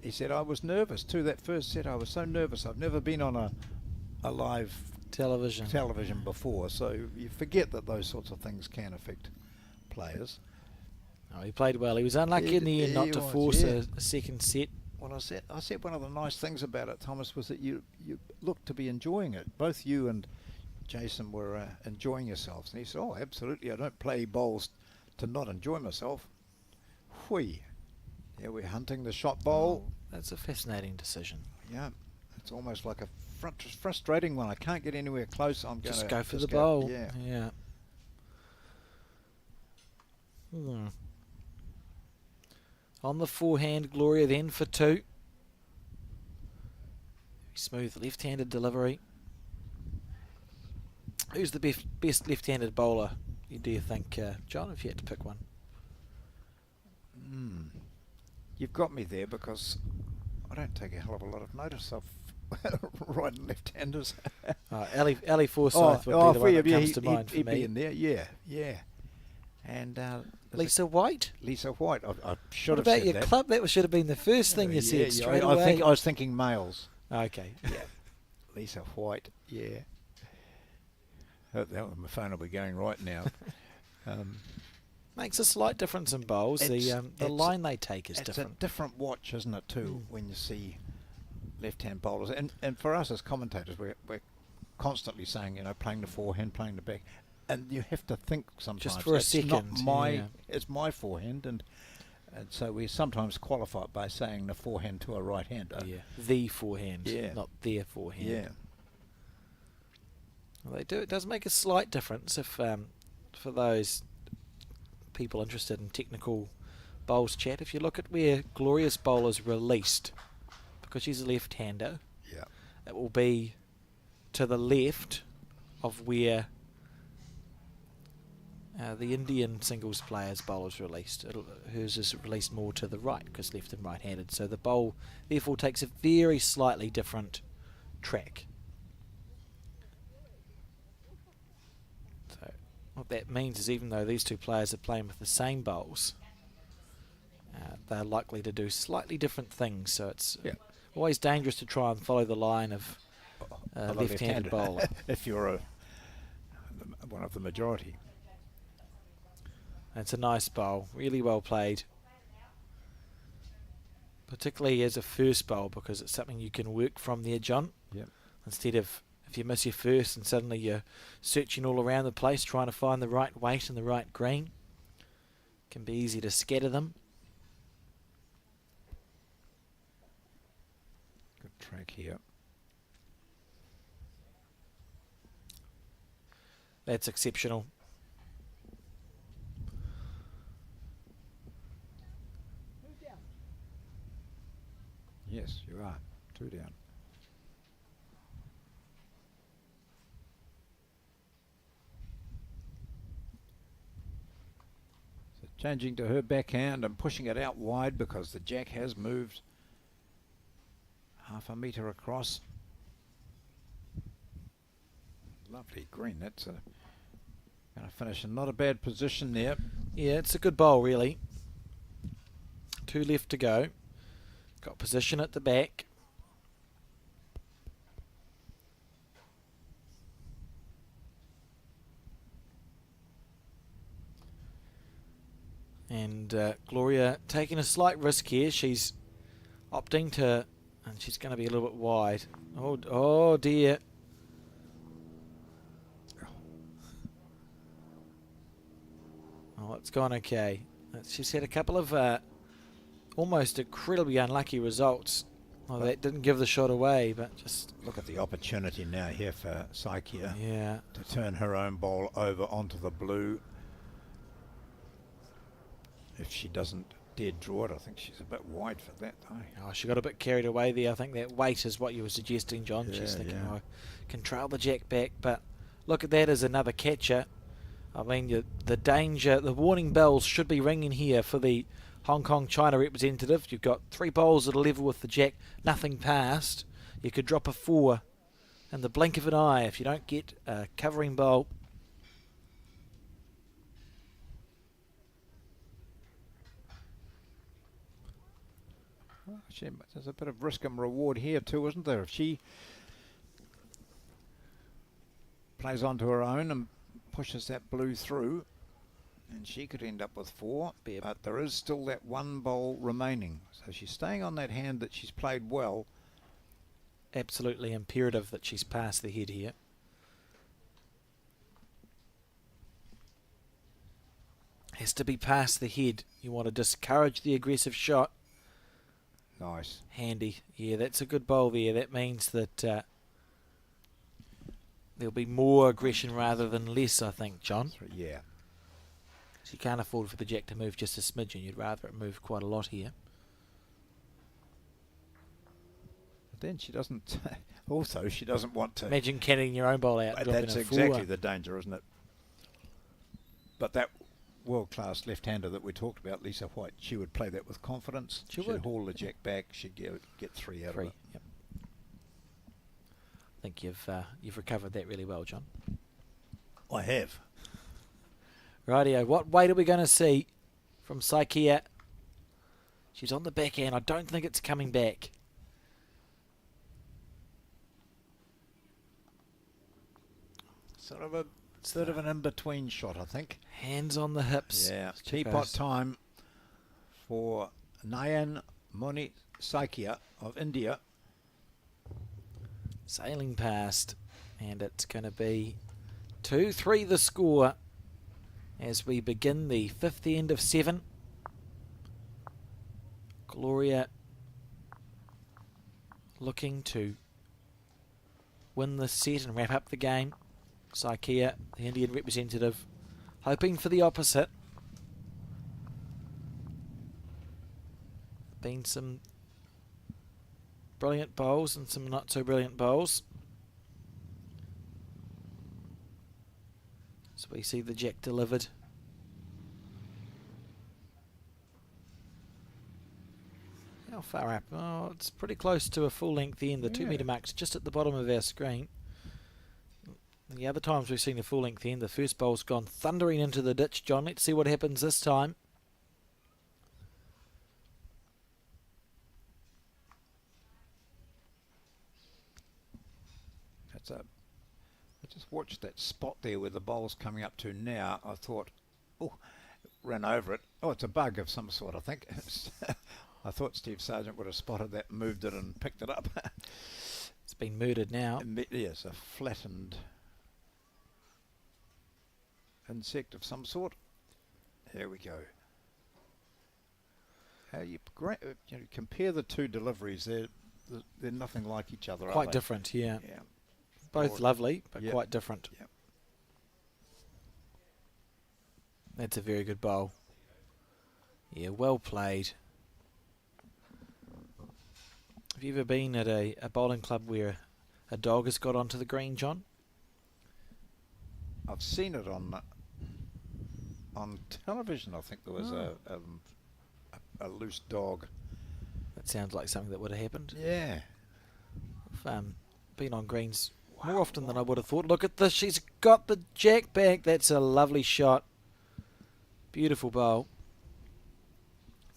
he said, I was nervous too. That first set, I was so nervous. I've never been on a live television before. So you forget that those sorts of things can affect players. Oh, he played well. He was unlucky in the end not to force a second set. Well, I said one of the nice things about it, Thomas, was that you looked to be enjoying it. Both you and Jason were enjoying yourselves. And he said, "Oh, absolutely. I don't play bowls to not enjoy myself." Whee. Yeah, we're hunting the shot bowl. Oh, that's a fascinating decision. Yeah, it's almost like a frustrating one. I can't get anywhere close. I'm going to just go for the bowl. Yeah. On the forehand, Gloria then for 2. Smooth left-handed delivery. Who's the best left-handed bowler, do you think, John, if you had to pick one? You've got me there because I don't take a hell of a lot of notice of right and left-handers. Ali Forsyth would be the one that comes to mind for he'd me. Be in there, yeah. And Lisa White? Lisa White. I should have said that. What about your club? That should have been the first thing you said straight away. I was thinking males. Okay. Yeah. Lisa White, yeah. My phone will be going right now. Makes a slight difference in bowls. The line they take is different. It's a different watch, isn't it, too, when you see left-hand bowlers. And for us as commentators, we're constantly saying, playing the forehand, playing the back. And you have to think sometimes. Just for a second. It's my forehand, and so we sometimes qualify it by saying the forehand to a right-hander. Yeah, the forehand, not their forehand. Yeah. Well, they do. It does make a slight difference if for those people interested in technical bowls chat. If you look at where Gloria's bowl is released, because she's a left-hander, it will be to the left of where the Indian singles player's bowl is released. Hers is released more to the right because left and right-handed. So the bowl therefore takes a very slightly different track. So what that means is even though these two players are playing with the same bowls, they're likely to do slightly different things. So it's always dangerous to try and follow the line of left-handed bowler. If you're one of the majority. It's a nice bowl, really well played. Particularly as a first bowl because it's something you can work from there, John. Yep. Instead of if you miss your first and suddenly you're searching all around the place trying to find the right weight and the right green. It can be easy to scatter them. Good track here. That's exceptional. Yes, you are. 2 down. So changing to her backhand and pushing it out wide because the jack has moved half a metre across. Lovely green. That's going to finish in not a bad position there. Yeah, it's a good bowl, really. 2 left to go. Got position at the back. And Gloria taking a slight risk here. She's opting to, and she's going to be a little bit wide. Oh dear. Oh, it's gone okay. She's had a couple of almost incredibly unlucky results. Well, that didn't give the shot away, but just look at the opportunity now here for Saikia to turn her own ball over onto the blue. If she doesn't dare draw it, I think she's a bit wide for that, though. Oh, she got a bit carried away there. I think that weight is what you were suggesting, John. She's thinking, I can trail the jack back, but look at that as another catcher. I mean, the danger, the warning bells should be ringing here for the Hong Kong China representative. You've got 3 bowls at a level with the jack, nothing past. You could drop a 4 in the blink of an eye if you don't get a covering bowl. Well, there's a bit of risk and reward here too, isn't there? If she plays onto her own and pushes that blue through, and she could end up with 4, but there is still that 1 bowl remaining. So she's staying on that hand that she's played well. Absolutely imperative that she's past the head here. Has to be past the head. You want to discourage the aggressive shot. Nice. Handy. Yeah, that's a good bowl there. That means that there'll be more aggression rather than less, I think, John. Yeah. So you can't afford for the jack to move just a smidgen. You'd rather it move quite a lot here. But then she doesn't... also, she doesn't want to... Imagine canning your own bowl out. That's exactly the danger, isn't it? But that world-class left-hander that we talked about, Lisa White, she would play that with confidence. She'd haul the jack back. She'd get 3 out of it. Yep. I think you've recovered that really well, John. I have. Rightio. What weight are we going to see from Saikia? She's on the back end. I don't think it's coming back. Sort of an in-between shot, I think. Hands on the hips. Yeah. Teapot time for Nayan Moni Saikia of India. Sailing past. And it's going to be 2-3 the score as we begin the 5th end of 7. Gloria looking to win this set and wrap up the game. Saikia, the Indian representative, hoping for the opposite. Been some brilliant bowls and some not so brilliant bowls. So we see the jack delivered. How far up? Oh, it's pretty close to a full length end. The 2 metre mark's just at the bottom of our screen. The other times we've seen the full length end, the first bowl's gone thundering into the ditch, John. Let's see what happens this time. I just watched that spot there where the bowl's coming up to now. I thought, oh, ran over it. Oh, it's a bug of some sort, I think. I thought Steve Sargent would have spotted that, moved it and picked it up. It's been murdered now. Yes, a flattened insect of some sort. Here we go. How you compare the 2 deliveries? They're nothing like each other. Quite different, yeah. Yeah. Both lovely, but quite different. Yep. That's a very good bowl. Yeah, well played. Have you ever been at a bowling club where a dog has got onto the green, John? I've seen it on television. I think there was a loose dog. That sounds like something that would have happened. Yeah. I've been on greens more often than I would have thought. Look at this. She's got the jack back. That's a lovely shot. Beautiful bowl.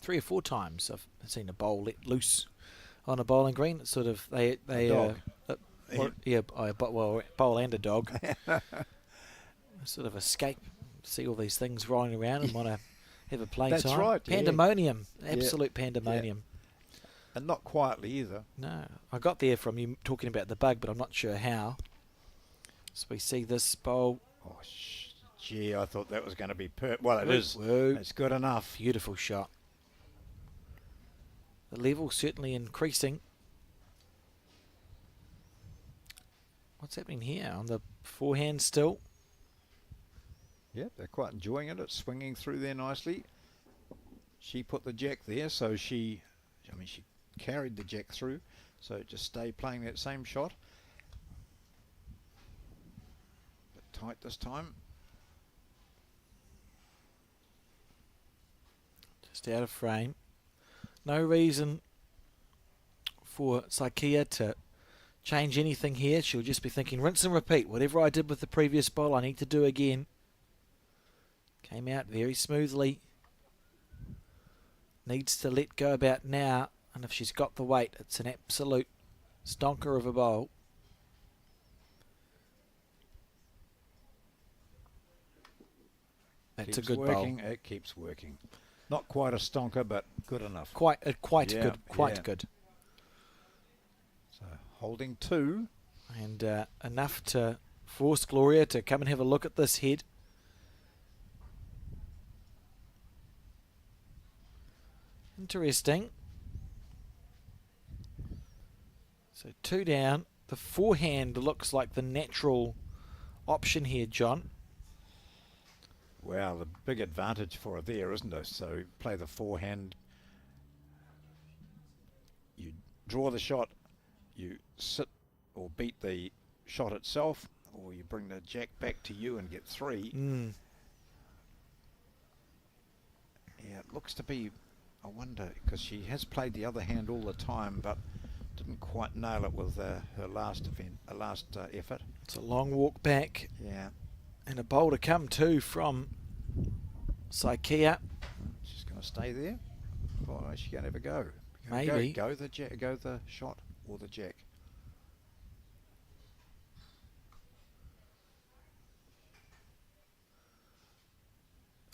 3 or 4 times I've seen a bowl let loose on a bowling green. It's sort of they dog. Bowl and a dog sort of escape, see all these things rolling around and want to have a play That's time. right. Pandemonium, absolute pandemonium. And not quietly either. No, I got there from you talking about the bug, but I'm not sure how. So we see this bowl. Oh, gee, I thought that was going to be well, it is. Whoa. It's good enough. Beautiful shot. The level certainly increasing. What's happening here on the forehand still? Yeah, they're quite enjoying it. It's swinging through there nicely. She put the jack there, so she carried the jack through, so just stay playing that same shot. But tight this time. Just out of frame. No reason for Saikia to change anything here. She'll just be thinking, rinse and repeat. Whatever I did with the previous bowl, I need to do again. Came out very smoothly. Needs to let go about now. And if she's got the weight, it's an absolute stonker of a bowl. That's a good bowl. It keeps working. Not quite a stonker, but good enough. Quite good. So holding 2. And enough to force Gloria to come and have a look at this head. Interesting. So 2 down. The forehand looks like the natural option here, John. Well, the big advantage for her there, isn't it? So play the forehand. You draw the shot. You sit or beat the shot itself, or you bring the jack back to you and get 3. Yeah, it looks to be, I wonder, because she has played the other hand all the time, but didn't quite nail it with her last effort. It's a long walk back. Yeah. And a bowl to come too from Saikia. She's going to stay there. Or is she going to ever go? Maybe. Go the shot or the jack.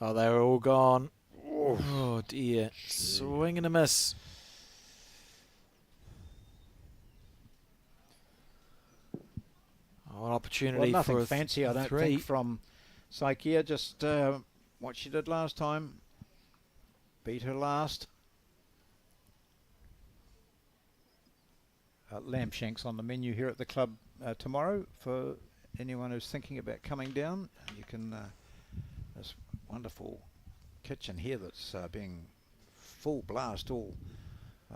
Oh, they were all gone. Oh dear. Swing and a miss. Oh, an opportunity nothing for a fancy, I don't 3. think, from Saikia. Just what she did last time. Beat her last. Lamb shanks on the menu here at the club tomorrow for anyone who's thinking about coming down. You can this wonderful kitchen here that's being full blast all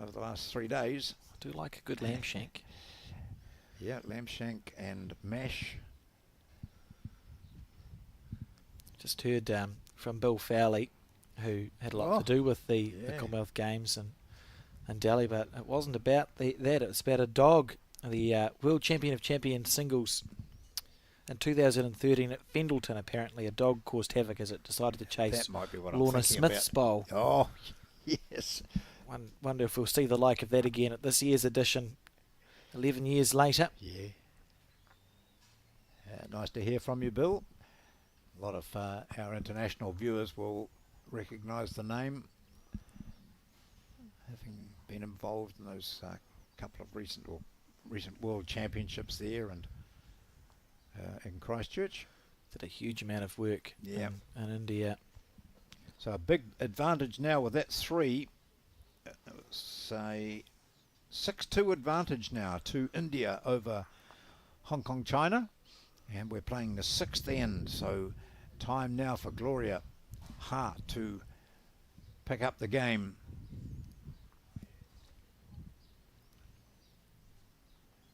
over the last 3 days. I do like a good lamb shank. Yeah, lamb shank and mash. Just heard from Bill Fowley, who had a lot to do with the Commonwealth Games and Delhi, but it wasn't about that. It's about a dog, the World Champion of Champions singles in 2013 at Fendleton. Apparently, a dog caused havoc as it decided to chase That might be what Lorna I'm thinking Smith's about. bowl. Oh, yes. Wonder if we'll see the like of that again at this year's edition, 11 years later. Yeah. Nice to hear from you, Bill. A lot of our international viewers will recognise the name, having been involved in those couple of recent World Championships there and in Christchurch. Did a huge amount of work in India. So a big advantage now with that 3. Say 6-2 advantage now to India over Hong Kong, China. And we're playing the 6th end, so time now for Gloria Hart to pick up the game.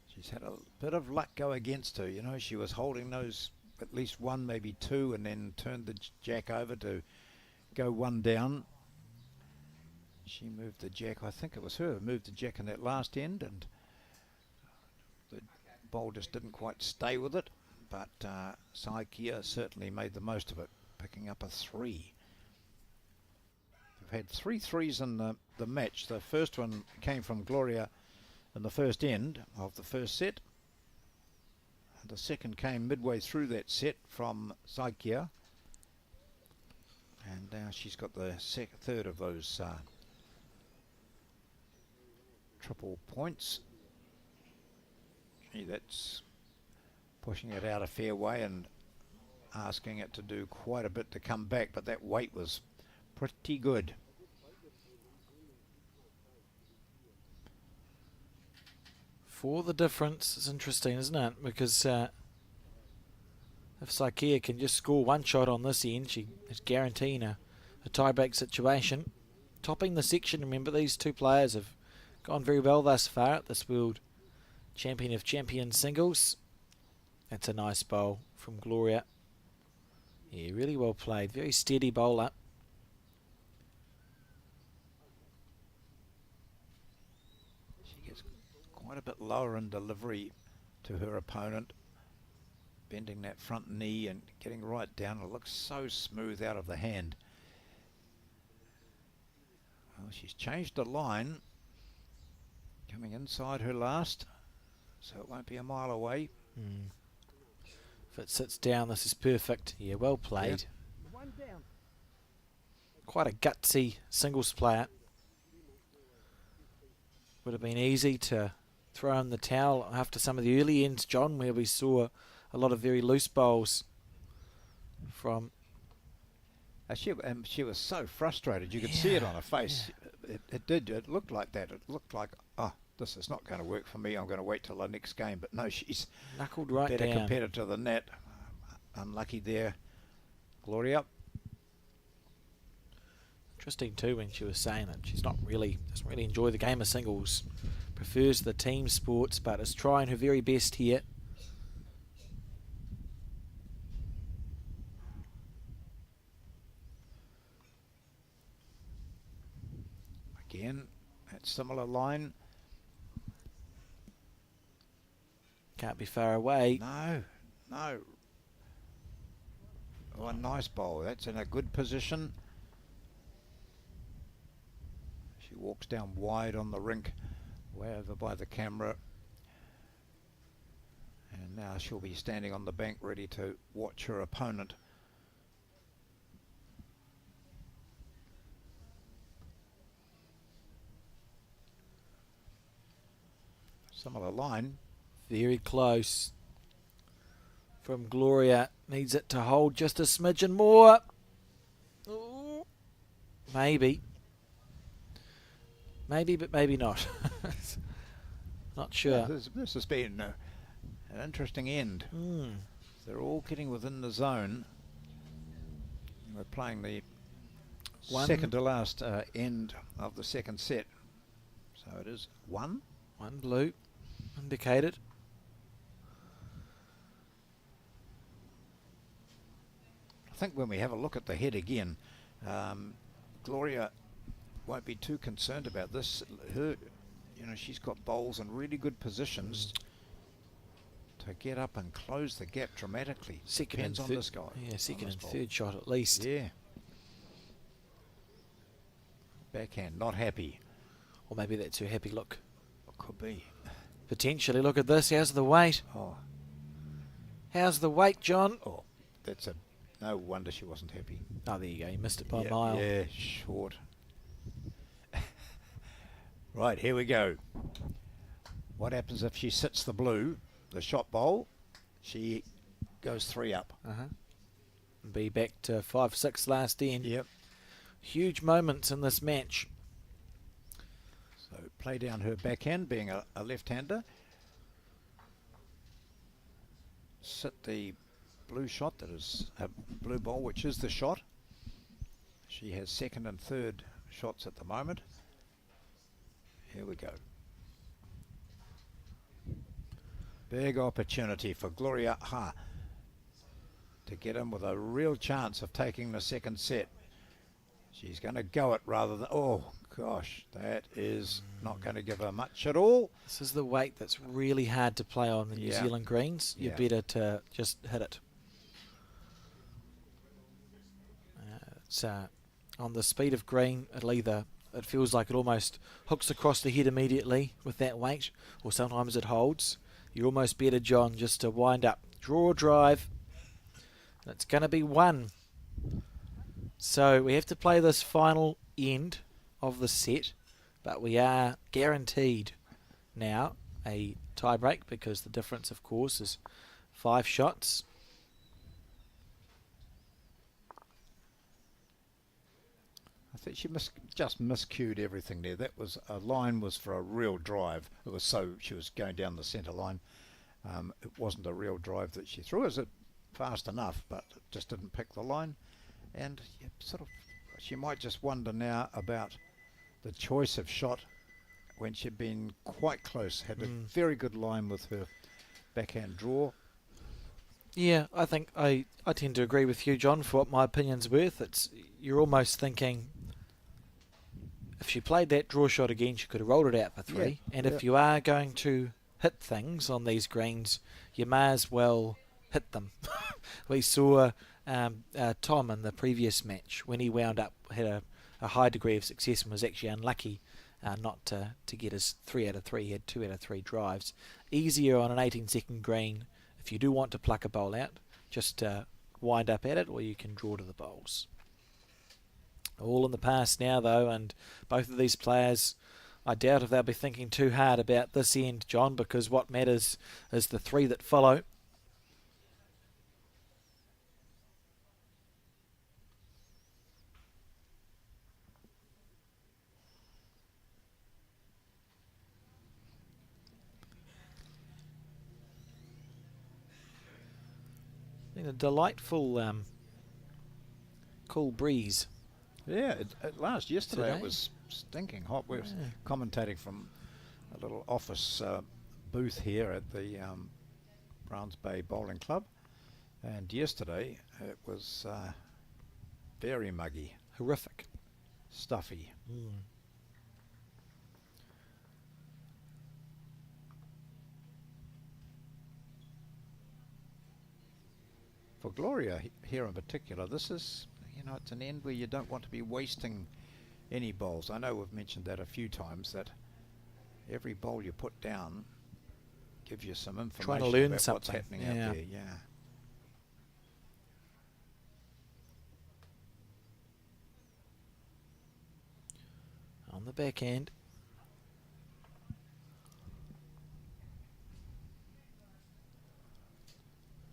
She's had a bit of luck go against her. You know, she was holding those at least 1, maybe 2, and then turned the jack over to go 1 down. She moved the jack, I think it was her, moved the jack in that last end, and the bowl just didn't quite stay with it. But Saikia certainly made the most of it, picking up a 3. We've had 3 threes in the match. The first one came from Gloria in the first end of the first set. And the second came midway through that set from Saikia. And now she's got the third of those triple points. Gee, that's pushing it out a fair way and asking it to do quite a bit to come back, but that weight was pretty good. For the difference, it's interesting, isn't it? Because if Saikia can just score 1 shot on this end, she is guaranteeing a tie-break situation. Topping the section, remember, these 2 players have gone very well thus far at this World Champion of Champions singles. That's a nice bowl from Gloria. Yeah, really well played. Very steady bowler. She gets quite a bit lower in delivery to her opponent, bending that front knee and getting right down. It looks so smooth out of the hand. Well, she's changed the line, coming inside her last, so it won't be a mile away. If it sits down, this is perfect. Yeah, well played. Quite a gutsy singles player. Would have been easy to throw in the towel after some of the early ends, John, where we saw a lot of very loose bowls from. She was so frustrated. You could see it on her face. Yeah. It did. It looked like that. It looked like, oh, this is not going to work for me. I'm going to wait till the next game. But no, she's knuckled right better down. competitor than that. Unlucky there, Gloria. Interesting too when she was saying that she's doesn't really enjoy the game of singles, prefers the team sports, but is trying her very best here. Again, that similar line. Can't be far away. No. Oh, a nice bowl. That's in a good position. She walks down wide on the rink, way over by the camera. And now she'll be standing on the bank ready to watch her opponent. Similar line. Very close. From Gloria. Needs it to hold just a smidgen more. Ooh. Maybe. Maybe, but maybe not. Not sure. Yeah, this has been an interesting end. They're all getting within the zone. We're playing the second to last end of the second set. So it is one. One blue indicated. I think when we have a look at the head again, Gloria won't be too concerned about this. She's got bowls in really good positions to get up and close the gap dramatically. Depends on this guy. Yeah, second and third shot at least. Yeah. Backhand, not happy. Or maybe that's her happy look. Could be. Potentially. Look at this. How's the weight? Oh. How's the weight, John? Oh, no wonder she wasn't happy. Oh, there you go. You missed it by a mile. Yeah, short. Right, here we go. What happens if she sits the blue, the shot bowl? She goes 3 up. Be back to 5-6 last end. Yep. Huge moments in this match. So play down her backhand, being a left-hander. Sit the blue shot, that is a blue ball, which is the shot. She has second and third shots at the moment. Here we go. Big opportunity for Gloria Ha to get in with a real chance of taking the second set. She's going to go it rather than... Oh, gosh, that is not going to give her much at all. This is the weight that's really hard to play on the New Zealand greens. You're better to just hit it. It's on the speed of green, it feels like it almost hooks across the head immediately with that weight, or sometimes it holds. You're almost better, John, just to wind up. Draw, drive. And it's going to be 1. So we have to play this final end of the set, but we are guaranteed now a tie break because the difference, of course, is 5 shots. I think she just miscued everything there. That was a line was for a real drive. It was she was going down the centre line. It wasn't a real drive that she threw. It was fast enough, but it just didn't pick the line. And she might just wonder now about the choice of shot when she'd been quite close. Had a very good line with her backhand draw. Yeah, I think I tend to agree with you, John, for what my opinion's worth. You're almost thinking if she played that draw shot again, she could have rolled it out for three. Yeah, And yeah. if you are going to hit things on these greens, you may as well hit them. We saw Tom in the previous match when he wound up, had a high degree of success and was actually unlucky not to get his 3 out of 3. He had 2 out of 3 drives. Easier on an 18-second green if you do want to pluck a bowl out, just wind up at it, or you can draw to the bowls. All in the past now, though, and both of these players, I doubt if they'll be thinking too hard about this end, John, because what matters is the 3 that follow. Been a delightful cool breeze. Yeah, last yesterday Today? it was stinking hot. We were Yeah. commentating from a little office booth here at the Browns Bay Bowling Club, and yesterday it was very muggy, Horrific. stuffy. For Gloria here in particular, this is, it's an end where you don't want to be wasting any bowls. I know we've mentioned that a few times, that every bowl you put down gives you some information Trying to learn about what's something. happening Yeah. out there. Yeah. On the back end.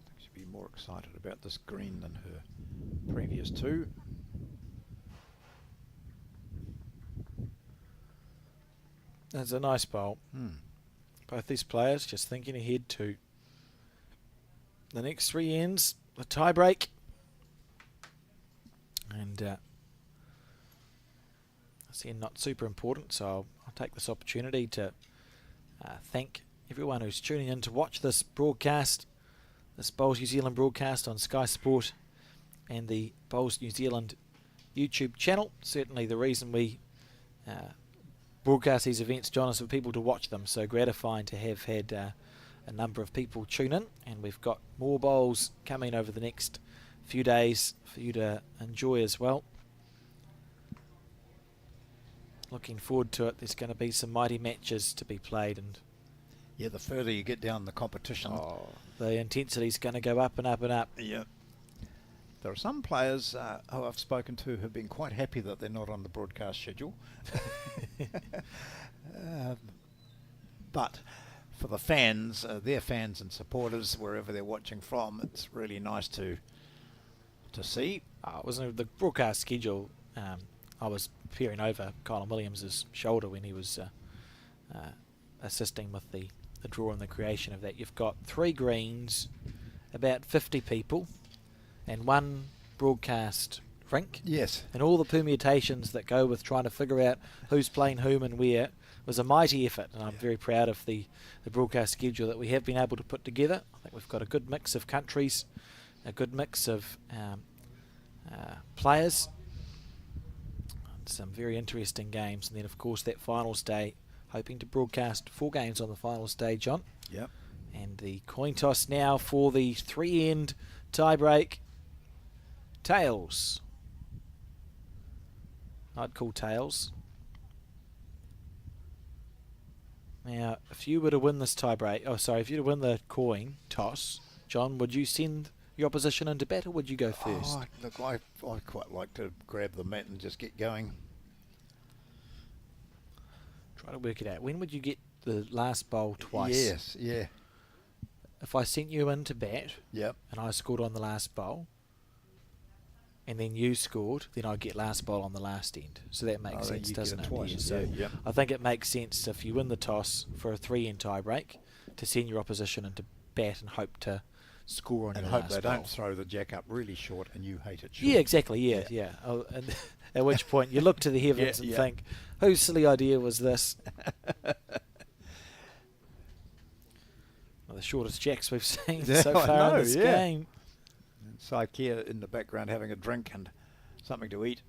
I think she'd be more excited about this green than her previous two. That's a nice bowl. Both these players just thinking ahead to the next 3 ends, the tie break. And that's again not super important, so I'll take this opportunity to thank everyone who's tuning in to watch this broadcast, this Bowls New Zealand broadcast on Sky Sport and the Bowls New Zealand YouTube channel. Certainly the reason we broadcast these events, John, is for people to watch them, so gratifying to have had a number of people tune in, and we've got more bowls coming over the next few days for you to enjoy as well. Looking forward to it. There's going to be some mighty matches to be played, and Yeah, the further you get down the competition. the intensity's going to go up and up and up. Yeah. There are some players who I've spoken to who've been quite happy that they're not on the broadcast schedule. But for the fans, their fans and supporters, wherever they're watching from, it's really nice to see. It wasn't the broadcast schedule. I was peering over Colin Williams' shoulder when he was assisting with the draw and the creation of that. You've got 3 greens, about 50 people, and 1 broadcast rink. Yes. And all the permutations that go with trying to figure out who's playing whom and where was a mighty effort, and I'm very proud of the broadcast schedule that we have been able to put together. I think we've got a good mix of countries, a good mix of players, and some very interesting games. And then, of course, that finals day, hoping to broadcast 4 games on the finals day, John. Yep. And the coin toss now for the 3-end tie break. Tails. I'd call tails. Now, if you were to win this tie break, if you were to win the coin toss, John, would you send your opposition into bat, or would you go first? Look, I quite like to grab the mat and just get going. Try to work it out. When would you get the last bowl twice? Yes, yeah. If I sent you into bat, Yep. and I scored on the last bowl, and then you scored, then I'd get last bowl on the last end. So that makes then sense, you get doesn't it it? twice, Yeah, so yeah, yep. I think it makes sense if you win the toss for a 3-end tie break to send your opposition into bat and hope to score on And your hope last they bowl. don't throw the jack up really short and you hate it short. Yeah, exactly. Yeah. Oh, and at which point you look to the heavens and think, whose silly idea was this? Well, the the shortest jacks we've seen Yeah, so I far know, in this yeah. game. And Saikea in the background having a drink and something to eat.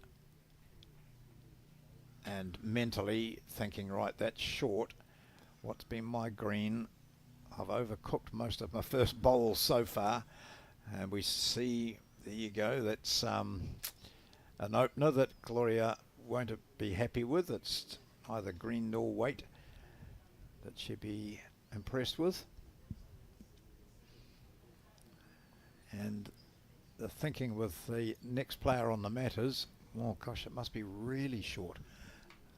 And mentally thinking, right, that's short. What's been my green? I've overcooked most of my first bowls so far. And we see, there you go, that's an opener that Gloria won't be happy with. It's either green nor weight that she'd be impressed with. And the thinking with the next player on the mat is, oh gosh, it must be really short.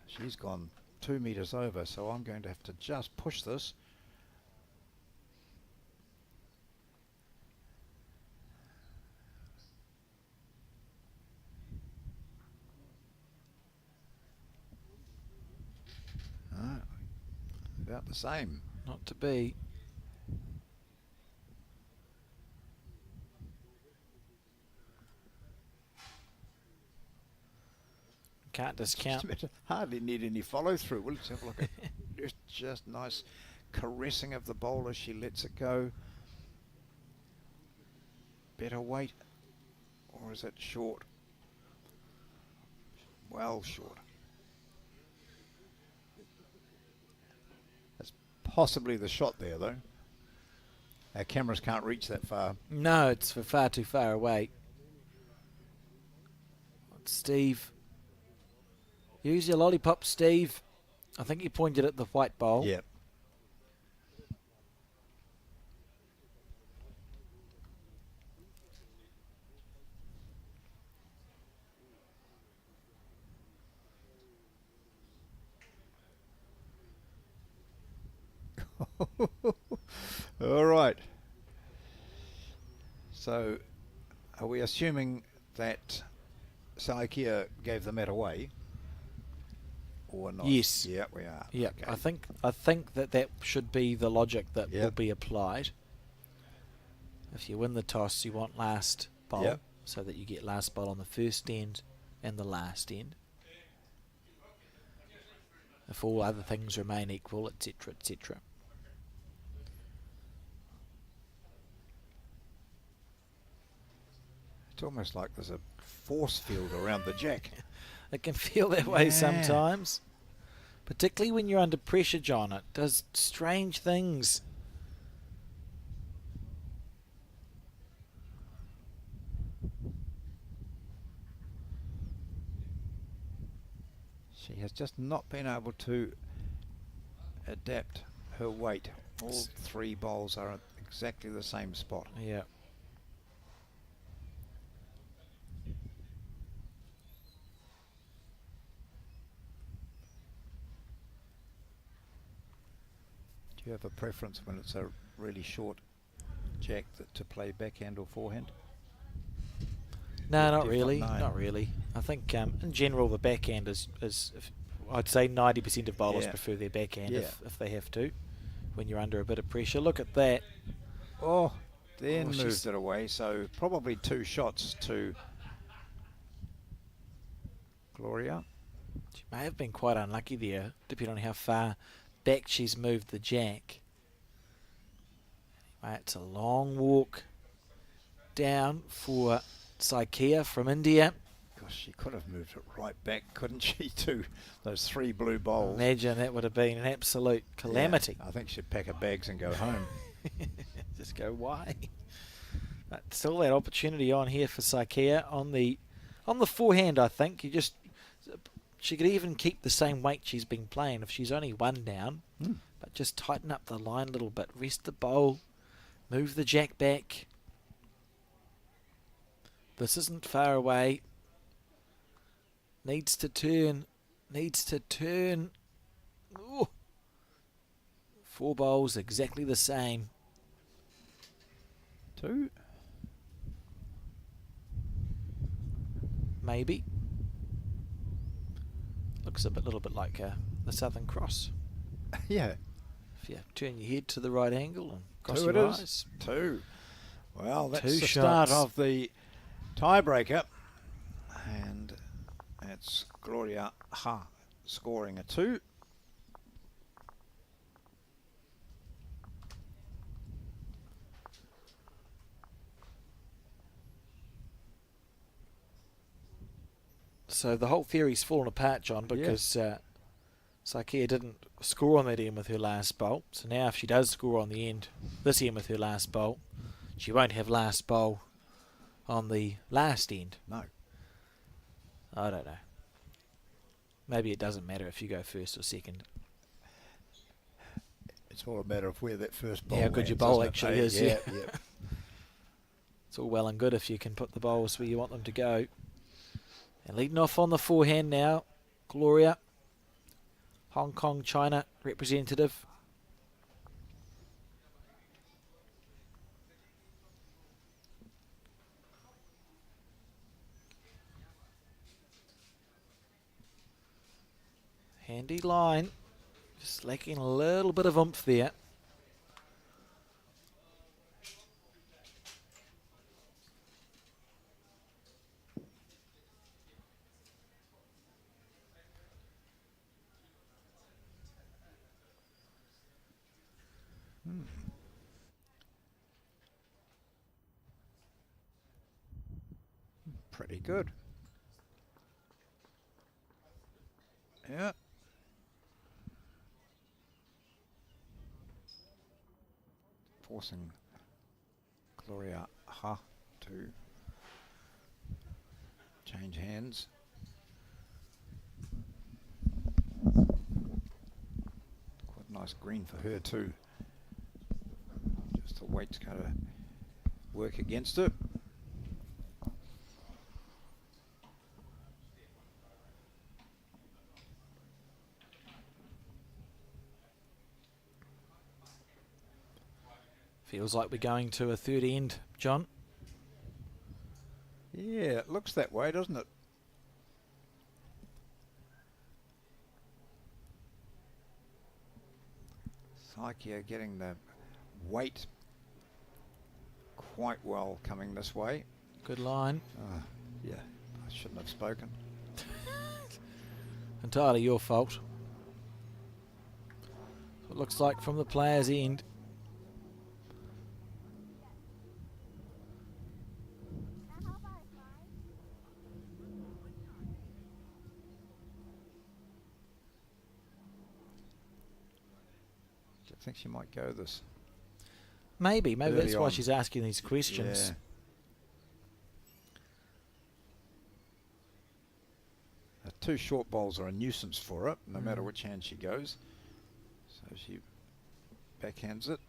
She's gone 2 meters over, so I'm going to have to just push this. About the same. Not to be. Can't discount. Hardly need any follow through. Well, let's have a look at just nice caressing of the bowl as she lets it go. Better weight, or is it short? Well short. That's possibly the shot there, though. Our cameras can't reach that far. No, it's far too far away. Steve. Use your lollipop, Steve. I think you pointed at the white bowl. Yep. All right. So, are we assuming that Saikea gave the mat away, or not? Yes. Yeah, we are. Yeah, Okay. I think that should be the logic that will Yep. be applied. If you win the toss, you want last bowl, Yep. so that you get last bowl on the first end and the last end. If all other things remain equal, etc., etc. It's almost like there's a force field around the jack. It can feel that way Yeah. sometimes, particularly when you're under pressure, John. It does strange things. She has just not been able to adapt her weight. All three bowls are at exactly the same spot. Yeah. Do you have a preference when it's a really short jack to play backhand or forehand? No, not Definitely really. no. Not really. I think in general the backhand is I'd say 90% of bowlers Yeah. prefer their backhand Yeah. if they have to, when you're under a bit of pressure. Look at that. Oh, then Oh, she's- moved it away. So probably 2 shots to Gloria. She may have been quite unlucky there, depending on how far back she's moved the jack. Anyway, it's a long walk down for Saikea from India. Gosh, she could have moved it right back, couldn't she, to those 3 blue bowls. Imagine that would have been an absolute calamity. Yeah, I think she'd pack her bags and go home. Just go, why? But still that opportunity on here for Saikea on the forehand. I think she could even keep the same weight she's been playing if she's only 1 down, but just tighten up the line a little bit, rest the bowl, move the jack back. This isn't far away. Needs to turn. Ooh. 4 bowls, exactly the same. 2. Maybe. Looks a little bit like the Southern Cross. Yeah. If you turn your head to the right angle and cross 2 your it is. eyes. 2. Well, that's 2 the shots. start of the tiebreaker. And it's Gloria Ha scoring a 2. So the whole theory's fallen apart, John, because Sakia didn't score on that end with her last bowl. So now if she does score on the end, this end with her last bowl, she won't have last bowl on the last end. No. I don't know. Maybe it doesn't matter if you go first or second. It's all a matter of where that first bowl how good your lands, bowl isn't it? actually is. Yeah. It's all well and good if you can put the bowls where you want them to go. And leading off on the forehand now, Gloria, Hong Kong, China representative. Handy line, just lacking a little bit of oomph there. Pretty good. Yeah. Forcing Gloria Ha to change hands. Quite a nice green for her too. Just the weight's going to work against her. Feels like we're going to a third end, John. Yeah, it looks that way, doesn't it? Sakia getting the weight quite well coming this way. Good line. Yeah, I shouldn't have spoken. Entirely your fault. It looks like from the player's end. I think she might go this. Maybe that's early why on. she's asking these questions. Yeah. Two short bowls are a nuisance for her, no matter which hand she goes. So she backhands it.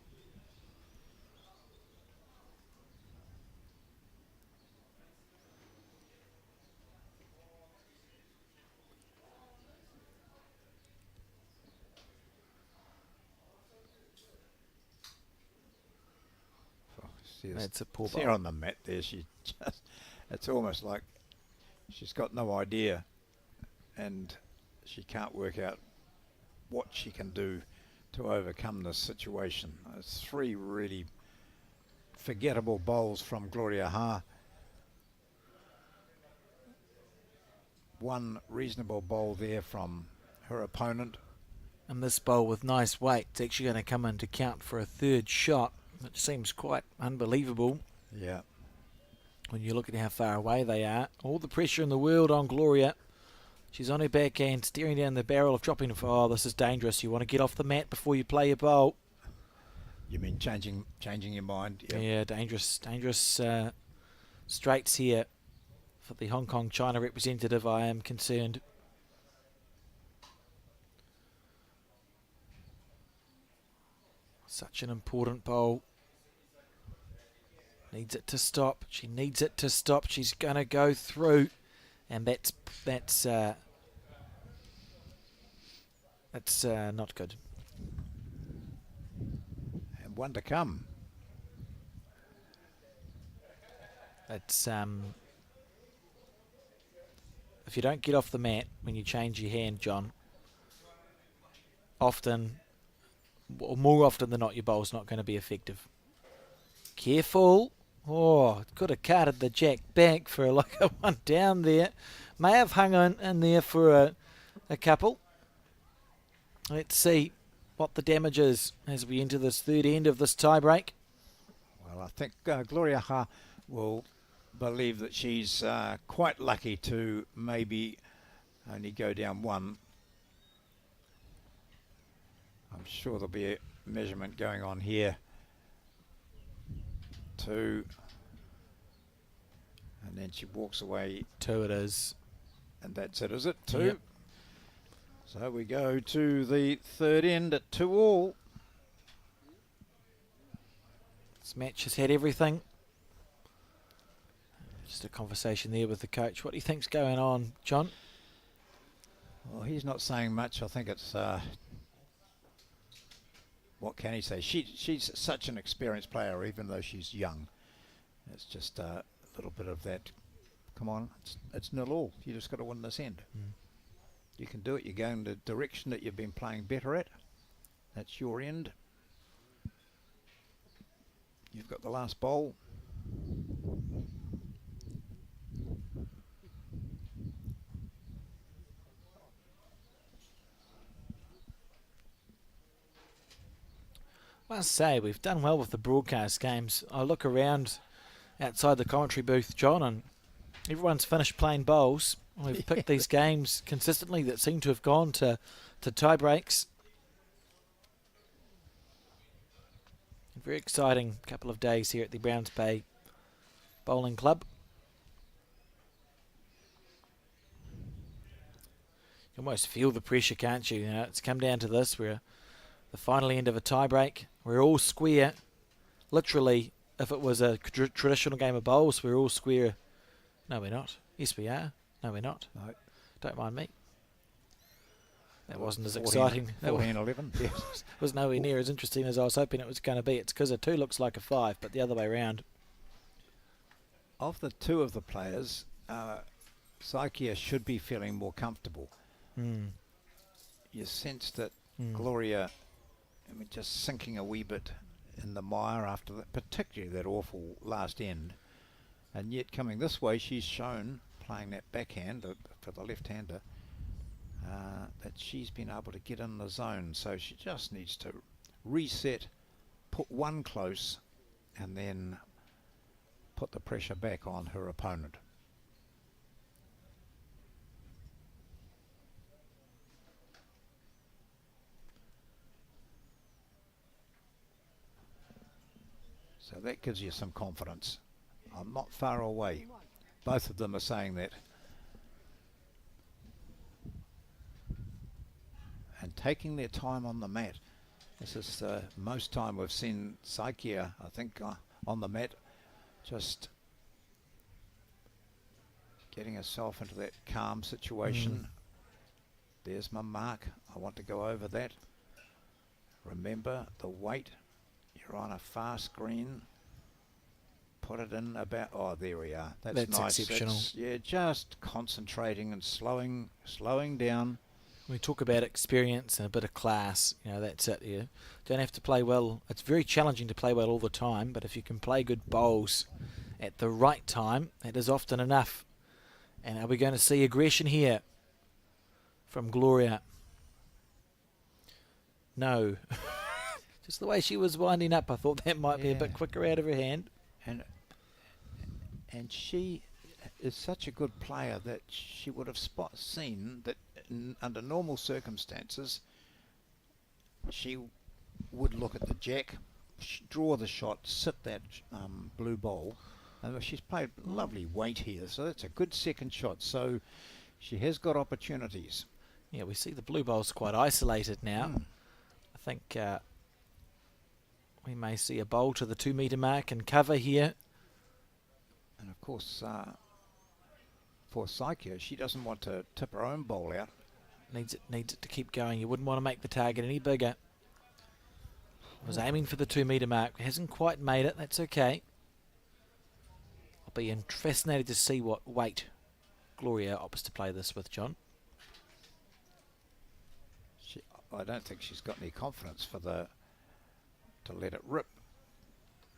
That's a poor See her bowl. on the mat there. She just, it's almost like she's got no idea and she can't work out what she can do to overcome this situation. It's three really forgettable bowls from Gloria Ha. One reasonable bowl there from her opponent. And this bowl with nice weight, it's actually going to come into count for a third shot, which seems quite unbelievable Yeah. when you look at how far away they are. All the pressure in the world on Gloria. She's on her backhand, staring down the barrel of dropping. Oh, this is dangerous. You want to get off the mat before you play your bowl. You mean changing your mind? Yep. Yeah, dangerous straights here for the Hong Kong China representative, I am concerned. Such an important bowl. Needs it to stop. She needs it to stop. She's going to go through. And that's not good. And one to come. It's if you don't get off the mat when you change your hand, John, often, or more often than not, your bowl's not going to be effective. Careful. Oh, could have carted the jack back for like a one down there. May have hung in there for a couple. Let's see what the damage is as we enter this third end of this tie break. Well, I think Gloria Ha will believe that she's quite lucky to maybe only go down one. I'm sure there'll be a measurement going on here. 2. And then she walks away. 2 it is. And that's it, is it? 2. Yep. So we go to the third end at 2-all. This match has had everything. Just a conversation there with the coach. What do you think's going on, John? Well, he's not saying much. I think it's... what can he say? She's such an experienced player, even though she's young. It's just a little bit of that. Come on, it's 0-all. You just got to win this end. You can do it. You're going the direction that you've been playing better at. That's your end. You've got the last bowl. I must say, we've done well with the broadcast games. I look around outside the commentary booth, John, and everyone's finished playing bowls. We've picked these games consistently that seem to have gone to tie breaks. A very exciting couple of days here at the Browns Bay Bowling Club. You almost feel the pressure, can't you? You know, it's come down to this. We're the final end of a tie break. We're all square. Literally, if it was a traditional game of bowls, we're all square. No, we're not. Yes, we are. No, we're not. No. Don't mind me. That wasn't as 14, exciting. 14, 11. Yes. Was nowhere near as interesting as I was hoping it was going to be. It's because a 2 looks like a 5, but the other way around. Of the 2 of the players, Psyche should be feeling more comfortable. You sense that Gloria, I mean, just sinking a wee bit in the mire after that, particularly that awful last end. And yet coming this way, she's shown, playing that backhand for the left-hander, that she's been able to get in the zone. So she just needs to reset, put one close, and then put the pressure back on her opponent. So that gives you some confidence. I'm not far away. Both of them are saying that. And taking their time on the mat. This is the most time we've seen Psyche, I think, on the mat. Just getting herself into that calm situation. There's my mark. I want to go over that. Remember the weight. You're on a fast green. Put it in about, oh, there we are. That's nice. Exceptional. Yeah, just concentrating and slowing down. We talk about experience and a bit of class. You know, that's it. You don't have to play well. It's very challenging to play well all the time, but if you can play good bowls at the right time, that is often enough. And are we going to see aggression here from Gloria? No. Just the way she was winding up, I thought that might be a bit quicker out of her hand. And she is such a good player that she would have seen that under normal circumstances she would look at the jack, draw the shot, sit that blue bowl, and she's played lovely weight here, so that's a good second shot. So she has got opportunities. Yeah, we see the blue bowl's quite isolated now. I think we may see a bowl to the 2 metre mark and cover here. And of course, for Psyche, she doesn't want to tip her own bowl out. Needs it to keep going. You wouldn't want to make the target any bigger. Was aiming for the 2 metre mark. Hasn't quite made it. That's okay. I'll be fascinated to see what weight Gloria opts to play this with, John. I don't think she's got any confidence to let it rip.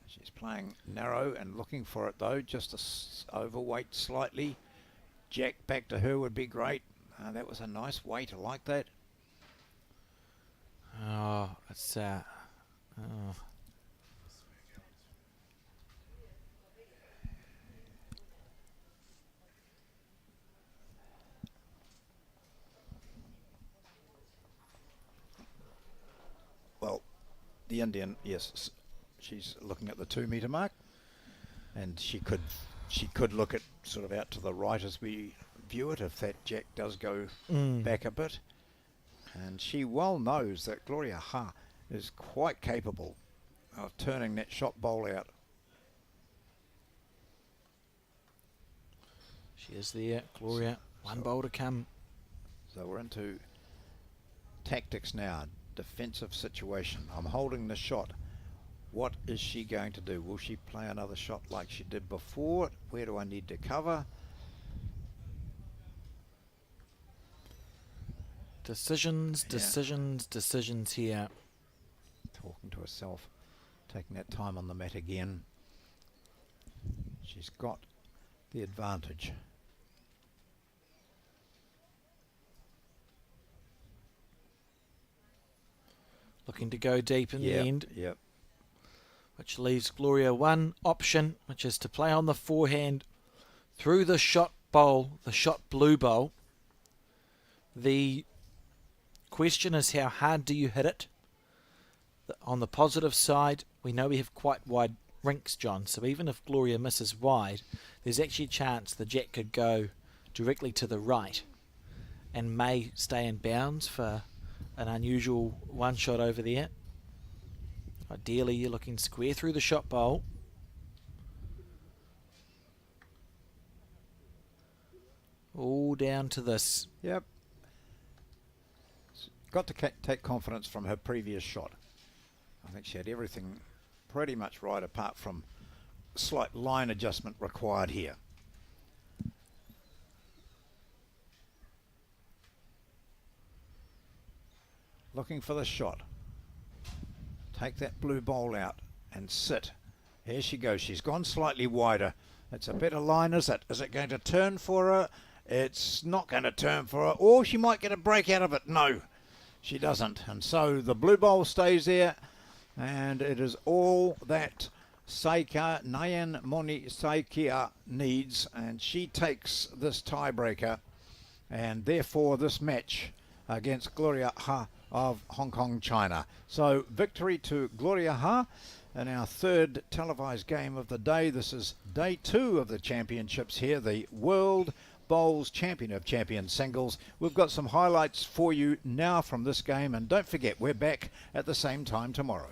She's playing narrow and looking for it though, just overweight slightly. Jack back to her would be great. That was a nice weight, I like that. Oh, it's the Indian, yes, she's looking at the 2 metre mark, and she could look at sort of out to the right as we view it if that jack does go back a bit. And she well knows that Gloria Ha is quite capable of turning that shot bowl out. She is there, Gloria. One bowl to come. So we're into tactics now, defensive situation. I'm holding the shot. What is she going to do? Will she play another shot like she did before? Where do I need to cover? Decisions here. Talking to herself, taking that time on the mat again. She's got the advantage. Looking to go deep in the end. Yep. Which leaves Gloria one option, which is to play on the forehand through the shot bowl, the shot blue bowl. The question is, how hard do you hit it? On the positive side, we know we have quite wide rinks, John, so even if Gloria misses wide, there's actually a chance the jack could go directly to the right and may stay in bounds for an unusual one shot over there. Ideally, you're looking square through the shot bowl. All down to this. Yep. Got to take confidence from her previous shot. I think she had everything pretty much right, apart from slight line adjustment required here. Looking for the shot. Take that blue bowl out and sit. Here she goes. She's gone slightly wider. It's a better line, is it? Is it going to turn for her? It's not going to turn for her. Or she might get a break out of it. No, she doesn't. And so the blue bowl stays there. And it is all that Saika, Nayan Moni Saikia needs. And she takes this tiebreaker. And therefore this match against Gloria Ha of Hong Kong, China. So victory to Gloria Ha in our third televised game of the day. This is day 2 of the championships here, the World Bowls Champion of Champions Singles. We've got some highlights for you now from this game, and don't forget, we're back at the same time tomorrow.